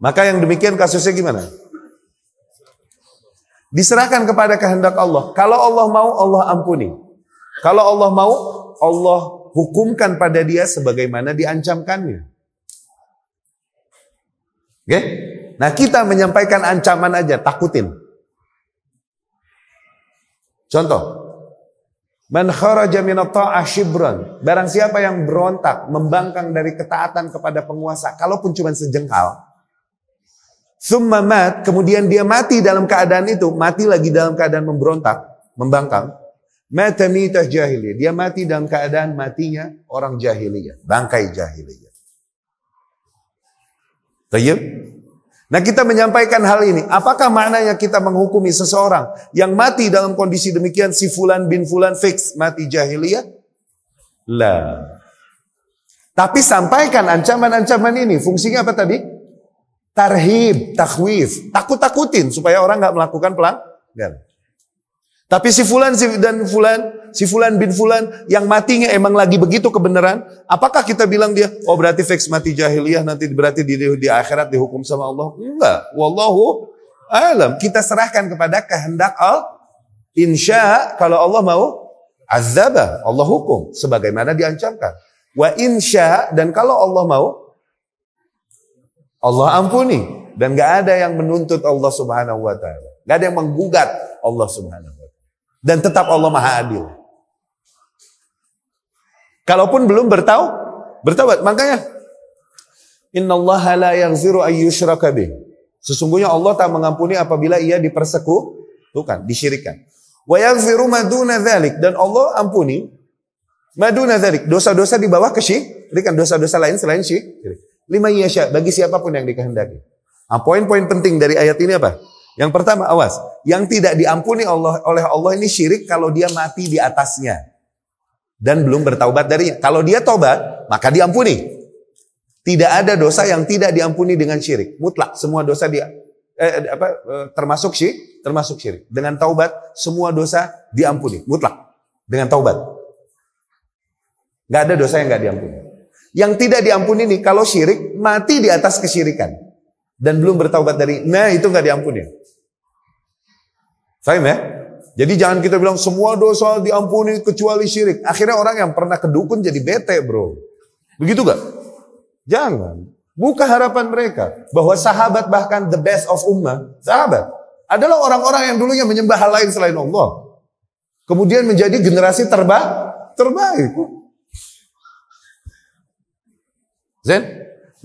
[SPEAKER 1] Maka yang demikian kasusnya gimana? Diserahkan kepada kehendak Allah. Kalau Allah mau, Allah ampuni. Kalau Allah mau, Allah hukumkan pada dia sebagaimana diancamkannya. Oke? Nah, kita menyampaikan ancaman aja, takutin. Contoh, man kharaja minat ta'ah shibran. Barang siapa yang berontak, membangkang dari ketaatan kepada penguasa, kalaupun cuma sejengkal. Summa mat, kemudian dia mati dalam keadaan itu, mati lagi dalam keadaan memberontak, membangkang. Mata mitah jahiliyah. Dia mati dalam keadaan matinya orang jahiliyah, bangkai jahiliyah. Tayyib? Nah, kita menyampaikan hal ini. Apakah maknanya kita menghukumi seseorang yang mati dalam kondisi demikian, si fulan bin fulan fix mati jahiliyah? Lah. Tapi sampaikan ancaman-ancaman ini. Fungsinya apa tadi? Tarhib, takhwif, takut-takutin supaya orang nggak melakukan pelanggaran. Tapi si fulan bin fulan yang matinya emang lagi begitu kebenaran, apakah kita bilang dia, oh berarti fix mati jahiliyah, nanti berarti di akhirat dihukum sama Allah? Enggak. Wallahu alam. Kita serahkan kepada kehendak Allah. Insya kalau Allah mau azabah, Allah hukum sebagaimana diancamkan. Wa insya, dan kalau Allah mau, Allah ampuni. Dan gak ada yang menuntut Allah subhanahu wa ta'ala. Gak ada yang menggugat Allah subhanahu wa ta'ala. Dan tetap Allah maha adil. Kalaupun belum bertaubat. Makanya, innallaha la yaghfiru ayyushraka bih. Sesungguhnya Allah tak mengampuni apabila ia dipersekutukan, disyirikkan. Wa yaghfiru maduna dzalik, dan Allah ampuni maduna dzalik, dosa-dosa di bawah kesyirikan, dosa-dosa lain selain syirik. Lima yasha, bagi siapapun yang dikehendaki. Nah, poin-poin penting dari ayat ini apa? Yang pertama, awas, yang tidak diampuni oleh Allah ini syirik kalau dia mati di atasnya dan belum bertaubat darinya. Kalau dia taubat, maka diampuni. Tidak ada dosa yang tidak diampuni dengan syirik. Mutlak, semua dosa termasuk syirik. Dengan taubat, semua dosa diampuni. Mutlak, dengan taubat. Gak ada dosa yang gak diampuni. Yang tidak diampuni nih, kalau syirik, mati di atas kesyirikan dan belum bertaubat dari, nah itu gak diampuni. Faham ya? Jadi jangan kita bilang semua dosa diampuni kecuali syirik. Akhirnya orang yang pernah ke dukun jadi bete, bro. Begitu gak? Jangan. Buka harapan mereka bahwa sahabat, bahkan the best of ummah, sahabat adalah orang-orang yang dulunya menyembah hal lain selain Allah. Kemudian menjadi generasi terbaik. Zen?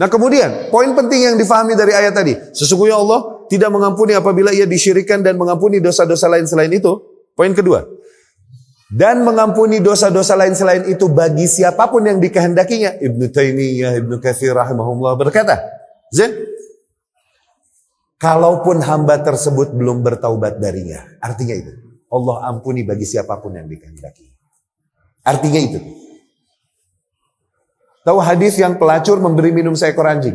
[SPEAKER 1] Nah kemudian, poin penting yang difahami dari ayat tadi. Sesungguhnya Allah tidak mengampuni apabila ia disyirikkan dan mengampuni dosa-dosa lain selain itu. Poin kedua. Dan mengampuni dosa-dosa lain selain itu bagi siapapun yang dikehendakinya. Ibnu Taimiyah, Ibnu Katsir rahimahullah berkata. Zen? Kalaupun hamba tersebut belum bertaubat darinya. Artinya itu. Allah ampuni bagi siapapun yang dikehendaki. Artinya itu. Tahu hadis yang pelacur memberi minum seekor anjing?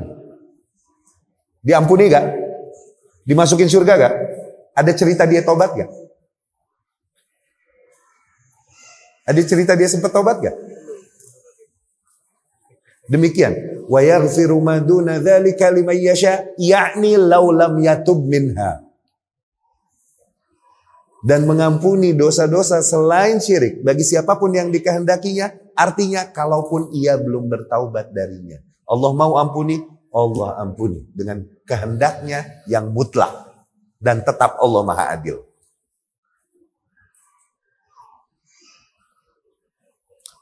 [SPEAKER 1] Diampuni gak? Dimasukin surga gak? Ada cerita dia tobat gak? Ada cerita dia sempat tobat gak? Demikian. Wa yaghfiru ma duna dzalika liman yasha, ya'ni law lam yatub minha. Dan mengampuni dosa-dosa selain syirik bagi siapapun yang dikehendakinya. Artinya kalaupun ia belum bertaubat darinya. Allah mau ampuni, Allah ampuni. Dengan kehendaknya yang mutlak. Dan tetap Allah maha adil.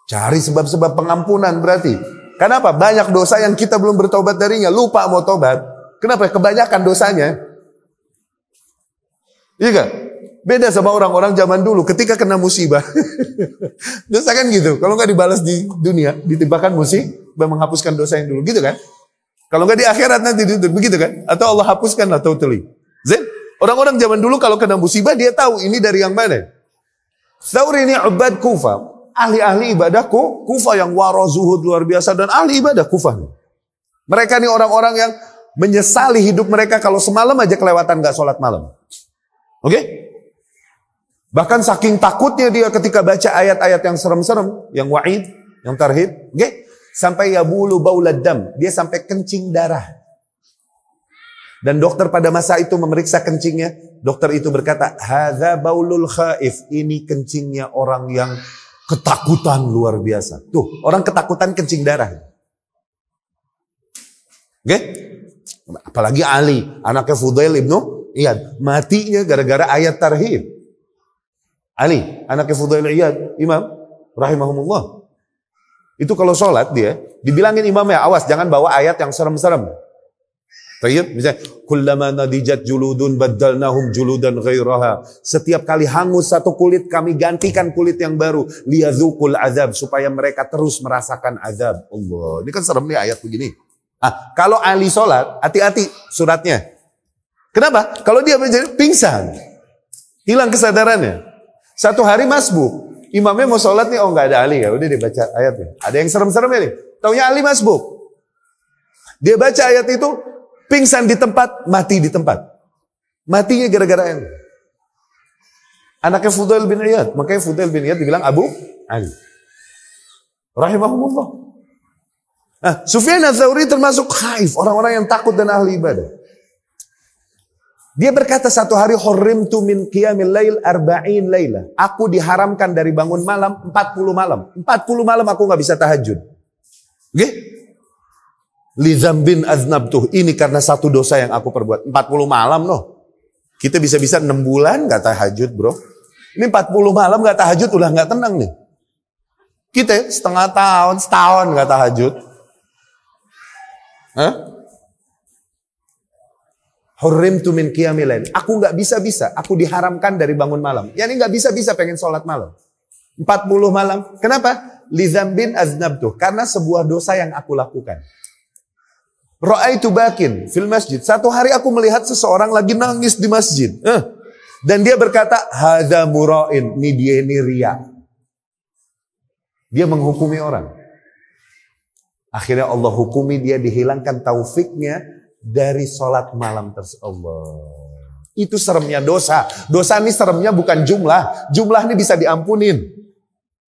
[SPEAKER 1] Cari sebab-sebab pengampunan berarti. Kenapa? Banyak dosa yang kita belum bertaubat darinya. Lupa mau taubat. Kenapa? Kebanyakan dosanya. Iya gak? Beda sama orang-orang zaman dulu ketika kena musibah. Dosa kan gitu. Kalau nggak dibalas di dunia, ditimpakan musibah menghapuskan dosa yang dulu. Gitu kan? Kalau nggak di akhirat nanti begitu kan? Atau Allah hapuskan lah totally. Zen? Orang-orang zaman dulu kalau kena musibah dia tahu ini dari yang mana. Thawr ini Ubad Kufa. ahli-ahli ibadah Kufah yang waro zuhud luar biasa dan ahli ibadah Kufah. Mereka nih orang-orang yang menyesali hidup mereka kalau semalam aja kelewatan gak sholat malam. Oke? Bahkan saking takutnya dia ketika baca ayat-ayat yang serem-serem, yang wa'id, yang tarhib, oke? Sampai yabulu baulad dam, dia sampai kencing darah. Dan dokter pada masa itu memeriksa kencingnya, dokter itu berkata, hadza baulul khaif, ini kencingnya orang yang ketakutan luar biasa. Tuh, orang ketakutan kencing darah. Oke? Apalagi Ali, anaknya Fudail ibnu Iyad, matinya gara-gara ayat tarhib. Ali, anaknya Fudail Iyad, imam, rahimahumullah. Itu kalau sholat dia, dibilangin imamnya, awas jangan bawa ayat yang serem-serem. Tayyib, misalnya, kullama nadijat juludun baddalnahum juludan ghairaha. Setiap kali hangus satu kulit, kami gantikan kulit yang baru. Liyadzukul azab, supaya mereka terus merasakan azab. Allah, ini kan serem nih ayat begini. Kalau Ali sholat, hati-hati suratnya. Kenapa? Kalau dia menjadi pingsan, hilang kesadarannya. Satu hari masbuk. Imamnya mau sholat nih, oh nggak ada Ali ya, udah dibaca ayatnya. Ada yang serem-seremnya nih, taunya Ali masbuk. Dia baca ayat itu, pingsan di tempat, mati di tempat. Matinya gara-gara yang anaknya Fudail bin Iyad, makanya Fudail bin Iyad dibilang Abu Ali. Rahimahumullah. Sufyan Ats-Tsauri termasuk khaif, orang-orang yang takut dan ahli ibadah. Dia berkata satu hari, hurrimtu min qiyamil lail arba'in laila. Aku diharamkan dari bangun malam 40 malam. 40 malam aku gak bisa tahajud. Oke? Li dzambin aznabtuh. Ini karena satu dosa yang aku perbuat. 40 malam loh. Kita bisa-bisa 6 bulan gak tahajud, bro. Ini 40 malam gak tahajud udah gak tenang nih. Kita setengah tahun, setahun gak tahajud. Hurrimtu min qiyamil lail. Aku nggak bisa-bisa, aku diharamkan dari bangun malam. Yani nggak bisa-bisa pengen sholat malam. 40 malam. Kenapa? Li dzambin aznabtuh. Karena sebuah dosa yang aku lakukan. Ra'aitu bakin fil masjid. Satu hari aku melihat seseorang lagi nangis di masjid. Dan dia berkata, hadza mura'in, ini dia ini riya. Dia menghukumi orang. Akhirnya Allah hukumi dia, dihilangkan taufiknya dari sholat malam tersebut. Itu seremnya dosa. Dosa ini seremnya bukan jumlah. Jumlah ini bisa diampunin.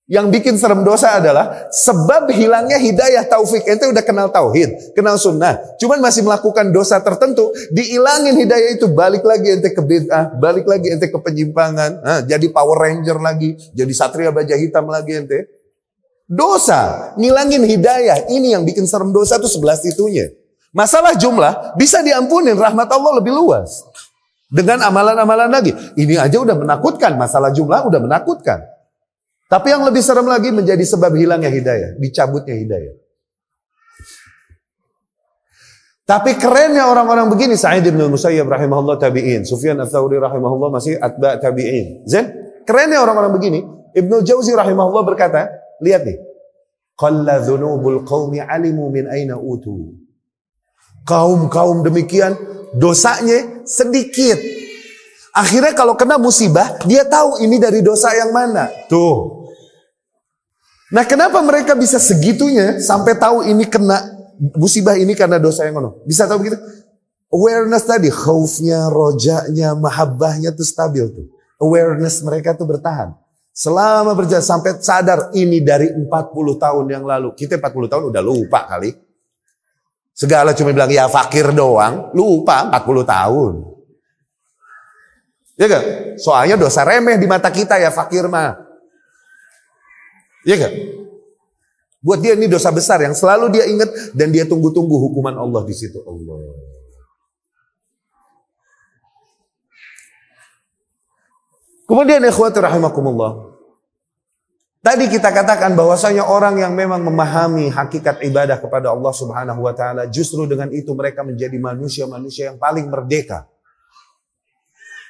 [SPEAKER 1] Yang bikin serem dosa adalah sebab hilangnya hidayah taufik. Ente udah kenal tauhid, kenal sunnah. Cuman masih melakukan dosa tertentu. Dihilangin hidayah itu, balik lagi ente ke bid'ah, balik lagi ente ke penyimpangan. Jadi Power Ranger lagi, jadi Satria Baja Hitam lagi ente. Dosa, ngilangin hidayah. Ini yang bikin serem dosa tuh 11 itunya. Masalah jumlah bisa diampunin, rahmat Allah lebih luas. Dengan amalan-amalan lagi. Ini aja udah menakutkan, masalah jumlah udah menakutkan. Tapi yang lebih serem lagi menjadi sebab hilangnya hidayah, dicabutnya hidayah. Tapi kerennya orang-orang begini, Sa'id bin Musayyab rahimahullah tabi'in, Sufyan Ats-Tsauri rahimahullah masih atba' tabi'in. Kerennya orang-orang begini, Ibnu Jauzi rahimahullah berkata, lihat nih. Qalla dzunubul qaumi alimu min aina utu. Kaum-kaum demikian dosanya sedikit. Akhirnya kalau kena musibah, dia tahu ini dari dosa yang mana. Tuh. Nah, kenapa mereka bisa segitunya sampai tahu ini kena musibah ini karena dosa yang mana? Bisa tahu begitu? Awareness tadi, khaufnya, rojanya, mahabbahnya tuh stabil tuh. Awareness mereka tuh bertahan. Selama berjalan sampai sadar ini dari 40 tahun yang lalu. Kita 40 tahun udah lupa kali. Segala cuma bilang ya fakir doang, lupa 40 tahun. Ya gak? Soalnya dosa remeh di mata kita ya fakir mah. Ya gak? Buat dia ini dosa besar yang selalu dia ingat dan dia tunggu-tunggu hukuman Allah di situ. Allah. Kemudian ikhwati rahimakumullah. Tadi kita katakan bahwasanya orang yang memang memahami hakikat ibadah kepada Allah Subhanahu wa taala, justru dengan itu mereka menjadi manusia-manusia yang paling merdeka.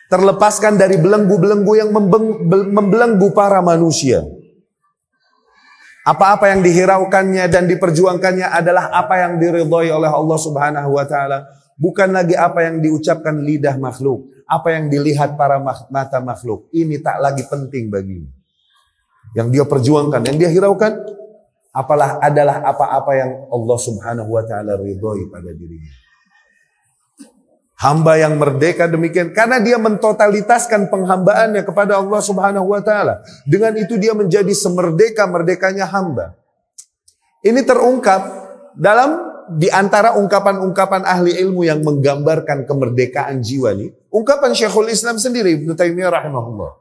[SPEAKER 1] Terlepaskan dari belenggu-belenggu yang membelenggu para manusia. Apa-apa yang dihiraukannya dan diperjuangkannya adalah apa yang diridhai oleh Allah Subhanahu wa taala, bukan lagi apa yang diucapkan lidah makhluk, apa yang dilihat para mata makhluk. Ini tak lagi penting baginya. Yang dia perjuangkan, yang dia hiraukan adalah apa-apa yang Allah Subhanahu wa taala ridhoi pada dirinya. Hamba yang merdeka demikian karena dia mentotalitaskan penghambaannya kepada Allah Subhanahu wa taala. Dengan itu dia menjadi semerdeka-merdekanya hamba. Ini terungkap di antara ungkapan-ungkapan ahli ilmu yang menggambarkan kemerdekaan jiwa nih. Ungkapan Syekhul Islam sendiri Ibnu Taimiyah rahimahullah.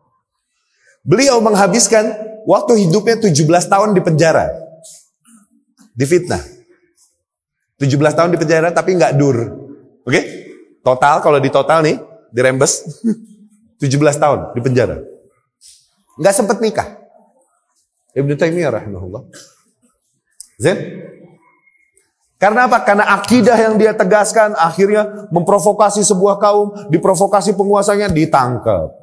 [SPEAKER 1] Beliau menghabiskan waktu hidupnya 17 tahun di penjara. Difitnah. 17 tahun di penjara tapi nggak dur. Oke? Total, kalau di total nih, dirembes 17 tahun di penjara. Nggak sempat nikah. Ibnu Taimiyah rahimahullah. Zain? Karena apa? Karena akidah yang dia tegaskan akhirnya memprovokasi sebuah kaum, diprovokasi penguasanya, ditangkap.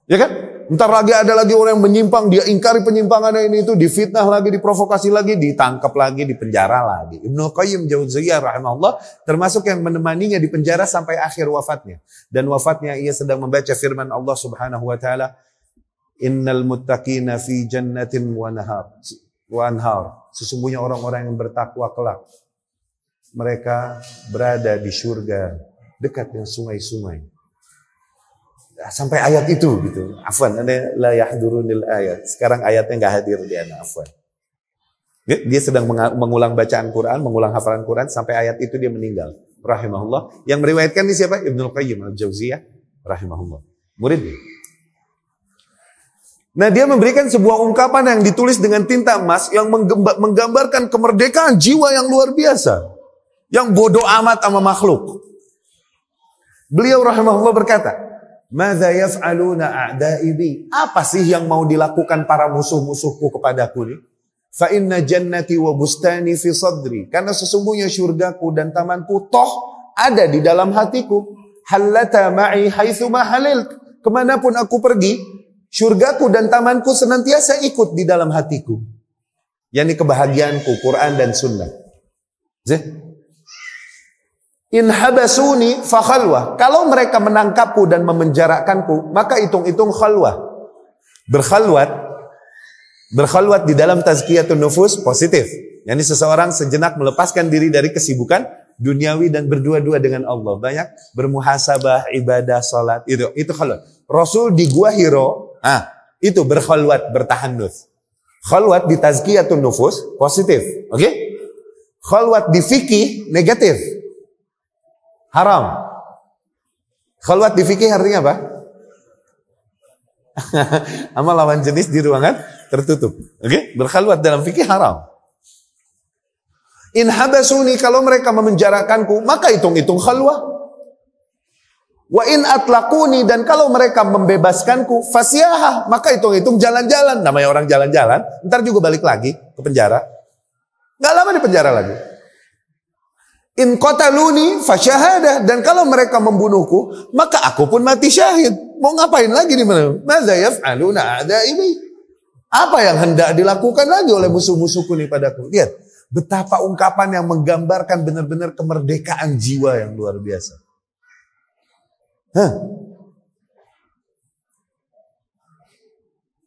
[SPEAKER 1] Ya kan? Ntar lagi ada lagi orang yang menyimpang, dia ingkari penyimpangannya ini itu, difitnah lagi, diprovokasi lagi, ditangkap lagi, dipenjara lagi. Ibnu Qayyim Jauziyah rahimahullah termasuk yang menemaninya di penjara sampai akhir wafatnya. Dan wafatnya ia sedang membaca firman Allah Subhanahu wa taala, "Innal muttaqina fi jannatin wa anhar." Sesungguhnya orang-orang yang bertakwa kelak mereka berada di surga dekat dengan sungai-sungai. Sampai ayat itu gitu. Afwan, ada la yahdurunil ayat. Sekarang ayatnya enggak hadir di ana, afwan. Dia sedang mengulang bacaan Quran, mengulang hafalan Quran sampai ayat itu dia meninggal. Rahimahullah. Yang meriwayatkan ini siapa? Ibnu Qayyim Al-Jauziyah rahimahullah. Muridnya. Nah, dia memberikan sebuah ungkapan yang ditulis dengan tinta emas yang menggambarkan kemerdekaan jiwa yang luar biasa. Yang bodoh amat sama makhluk. Beliau rahimahullah berkata, "Madza yaf'aluna a'da'i bi?" Apa sih yang mau dilakukan para musuh-musuhku kepadaku nih? Fa inna jannati wa bustani fi sadri. Karena sesungguhnya syurgaku dan tamanku toh ada di dalam hatiku. Hallata ma'i haitsu ma halalt. Kemanapun aku pergi, syurgaku dan tamanku senantiasa ikut di dalam hatiku. Yani kebahagiaanku, Quran dan Sunnah. In habasuni fa khalwah. Kalau mereka menangkapku dan memenjarakanku, maka hitung-hitung khalwah. Berkhalwat di dalam tazkiyatun nufus positif. Yani seseorang sejenak melepaskan diri dari kesibukan duniawi dan berdua-dua dengan Allah. Banyak bermuhasabah, ibadah, salat. Itu khalwat. Rasul di Gua Hiro, itu berkhalwat, bertahannuts. Khalwat di tazkiyatun nufus positif. Oke? Khalwat di fikih negatif. Haram. Khalwat di fikih artinya apa? Amal lawan jenis di ruangan tertutup. Oke? Berkhalwat dalam fikih haram. In habasuni, kalau mereka memenjarakanku, maka hitung-hitung khalwah. Wa in atlaquni, dan kalau mereka membebaskanku, fasyaha, maka hitung-hitung jalan-jalan. Namanya orang jalan-jalan, ntar juga balik lagi ke penjara. Nggak lama di penjara lagi. In qataluni fasyahadah, dan kalau mereka membunuhku, maka aku pun mati syahid. Mau ngapain lagi di mana? Madza yaf'aluna a'da'i? Apa yang hendak dilakukan lagi oleh musuh-musuhku nih padaku? Lihat betapa ungkapan yang menggambarkan benar-benar kemerdekaan jiwa yang luar biasa.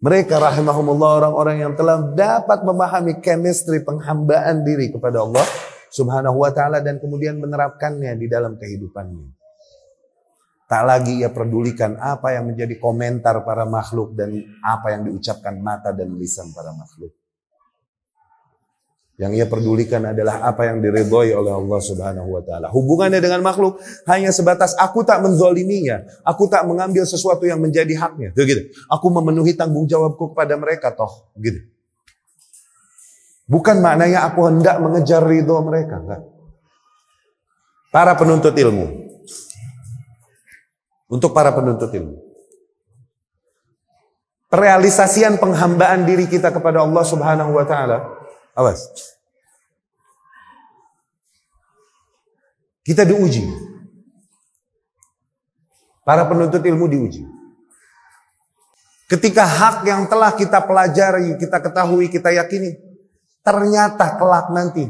[SPEAKER 1] Mereka rahimahumullah orang-orang yang telah dapat memahami chemistry penghambaan diri kepada Allah Subhanahu wa ta'ala dan kemudian menerapkannya di dalam kehidupannya. Tak lagi ia pedulikan apa yang menjadi komentar para makhluk dan apa yang diucapkan mata dan lisan para makhluk. Yang ia pedulikan adalah apa yang diridhoi oleh Allah Subhanahu wa ta'ala. Hubungannya dengan makhluk hanya sebatas aku tak menzaliminya, aku tak mengambil sesuatu yang menjadi haknya. Gitu. Aku memenuhi tanggung jawabku kepada mereka toh, gitu. Bukan maknanya aku hendak mengejar ridho mereka, enggak. Para penuntut ilmu. Untuk para penuntut ilmu. Perealisasian penghambaan diri kita kepada Allah Subhanahu wa ta'ala. Awas. Kita diuji. Para penuntut ilmu diuji. Ketika hak yang telah kita pelajari, kita ketahui, kita yakini, ternyata kelak nanti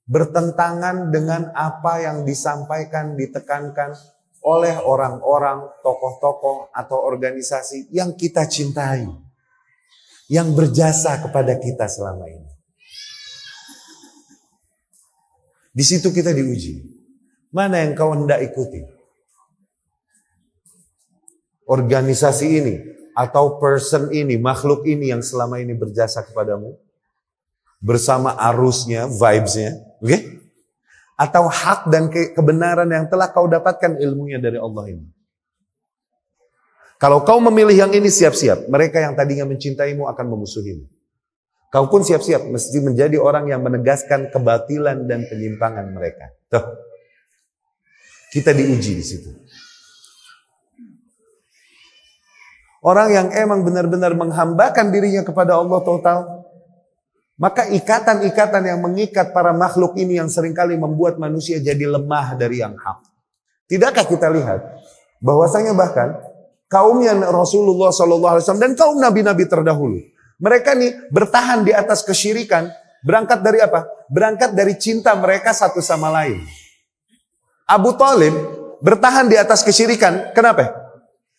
[SPEAKER 1] bertentangan dengan apa yang disampaikan, ditekankan oleh orang-orang, tokoh-tokoh atau organisasi yang kita cintai. yang berjasa kepada kita selama ini. Di situ kita diuji. Mana yang kau hendak ikuti? Organisasi ini, atau person ini, makhluk ini yang selama ini berjasa kepadamu? Bersama arusnya, vibes-nya. Okay? Atau hak dan kebenaran yang telah kau dapatkan ilmunya dari Allah ini? Kalau kau memilih yang ini, siap-siap. Mereka yang tadinya mencintaimu akan memusuhimu. Kau pun siap-siap, mesti menjadi orang yang menegaskan kebatilan dan penyimpangan mereka. Tuh. Kita diuji di situ. Orang yang emang benar-benar menghambakan dirinya kepada Allah total, maka ikatan-ikatan yang mengikat para makhluk ini yang seringkali membuat manusia jadi lemah dari yang hak. Tidakkah kita lihat bahwasanya bahkan kaumnya Rasulullah SAW dan kaum nabi-nabi terdahulu, mereka nih bertahan di atas kesyirikan, berangkat dari apa? Berangkat dari cinta mereka satu sama lain. Abu Thalib bertahan di atas kesyirikan, kenapa?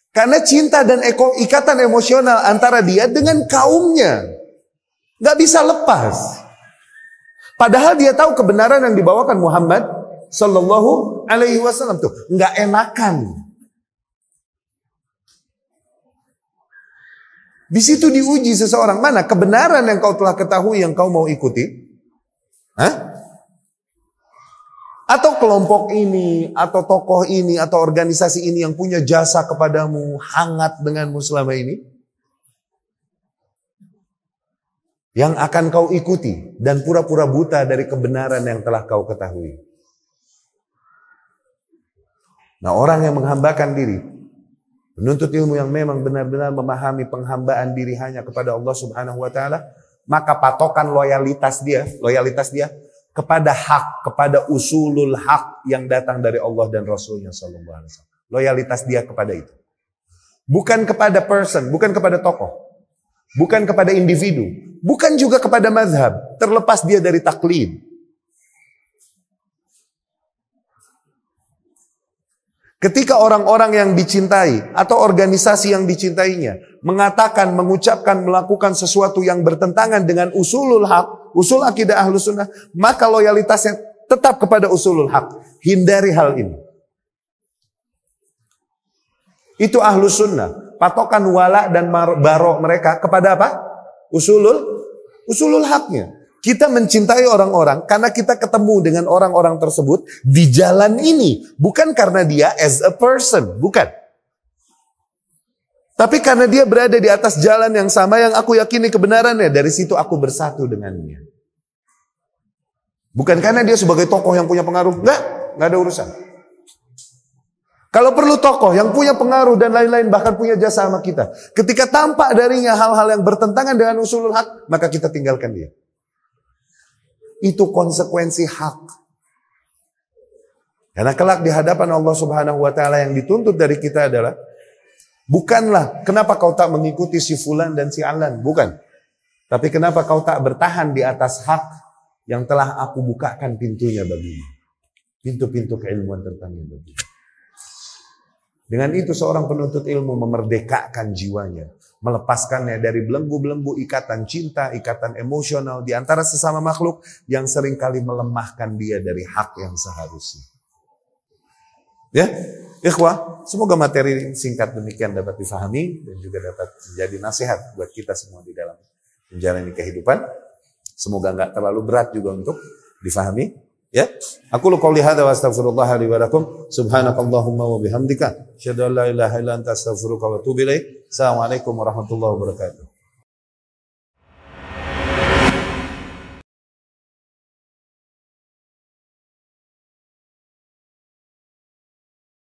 [SPEAKER 1] Karena cinta dan ikatan emosional antara dia dengan kaumnya. Gak bisa lepas. Padahal dia tahu kebenaran yang dibawakan Muhammad Sallallahu Alaihi Wasallam tuh gak enakan. Di situ diuji seseorang. Mana kebenaran yang kau telah ketahui yang kau mau ikuti? Hah? Atau kelompok ini, atau tokoh ini, atau organisasi ini yang punya jasa kepadamu, hangat denganmu selama ini? Yang akan kau ikuti dan pura-pura buta dari kebenaran yang telah kau ketahui. Nah, orang yang menghambakan diri, menuntut ilmu yang memang benar-benar memahami penghambaan diri hanya kepada Allah Subhanahu wa taala, maka patokan loyalitas dia kepada hak, kepada usulul hak yang datang dari Allah dan Rasulnya sallallahu alaihi wasallam. Loyalitas dia kepada itu. Bukan kepada person, bukan kepada tokoh, bukan kepada individu, bukan juga kepada mazhab, terlepas dia dari taklid. Ketika orang-orang yang dicintai atau organisasi yang dicintainya mengatakan, mengucapkan, melakukan sesuatu yang bertentangan dengan usulul haq, usul akidah Ahlus Sunnah, maka loyalitasnya tetap kepada usulul haq. Hindari hal ini. Itu Ahlus Sunnah. Patokan wala dan barok mereka kepada apa? Usulul haqnya. Kita mencintai orang-orang karena kita ketemu dengan orang-orang tersebut di jalan ini. Bukan karena dia as a person. Bukan. Tapi karena dia berada di atas jalan yang sama yang aku yakini kebenarannya. Dari situ aku bersatu dengannya. Bukan karena dia sebagai tokoh yang punya pengaruh. Enggak ada urusan. Kalau perlu tokoh yang punya pengaruh dan lain-lain bahkan punya jasa sama kita. Ketika tampak darinya hal-hal yang bertentangan dengan usulul haq, maka kita tinggalkan dia. Itu konsekuensi hak. Karena kelak di hadapan Allah Subhanahu wa taala yang dituntut dari kita adalah bukanlah kenapa kau tak mengikuti si fulan dan si alan, bukan. Tapi kenapa kau tak bertahan di atas hak yang telah aku bukakan pintunya bagimu. Pintu-pintu keilmuan tentangnya bagimu. Dengan itu seorang penuntut ilmu memerdekakan jiwanya, melepaskannya dari belenggu-belenggu ikatan cinta, ikatan emosional di antara sesama makhluk yang seringkali melemahkan dia dari hak yang seharusnya. Ya, ikhwah, semoga materi singkat demikian dapat difahami dan juga dapat menjadi nasihat buat kita semua di dalam menjalani kehidupan. Semoga enggak terlalu berat juga untuk difahami. Ya, aku qouli hadza wa astaghfirullah li wa lakum. Subhanakallahumma wa bihamdika, asyhadu an la ilaha illa anta astaghfiruka wa atubu ilaik. Assalamualaikum warahmatullahi wabarakatuh.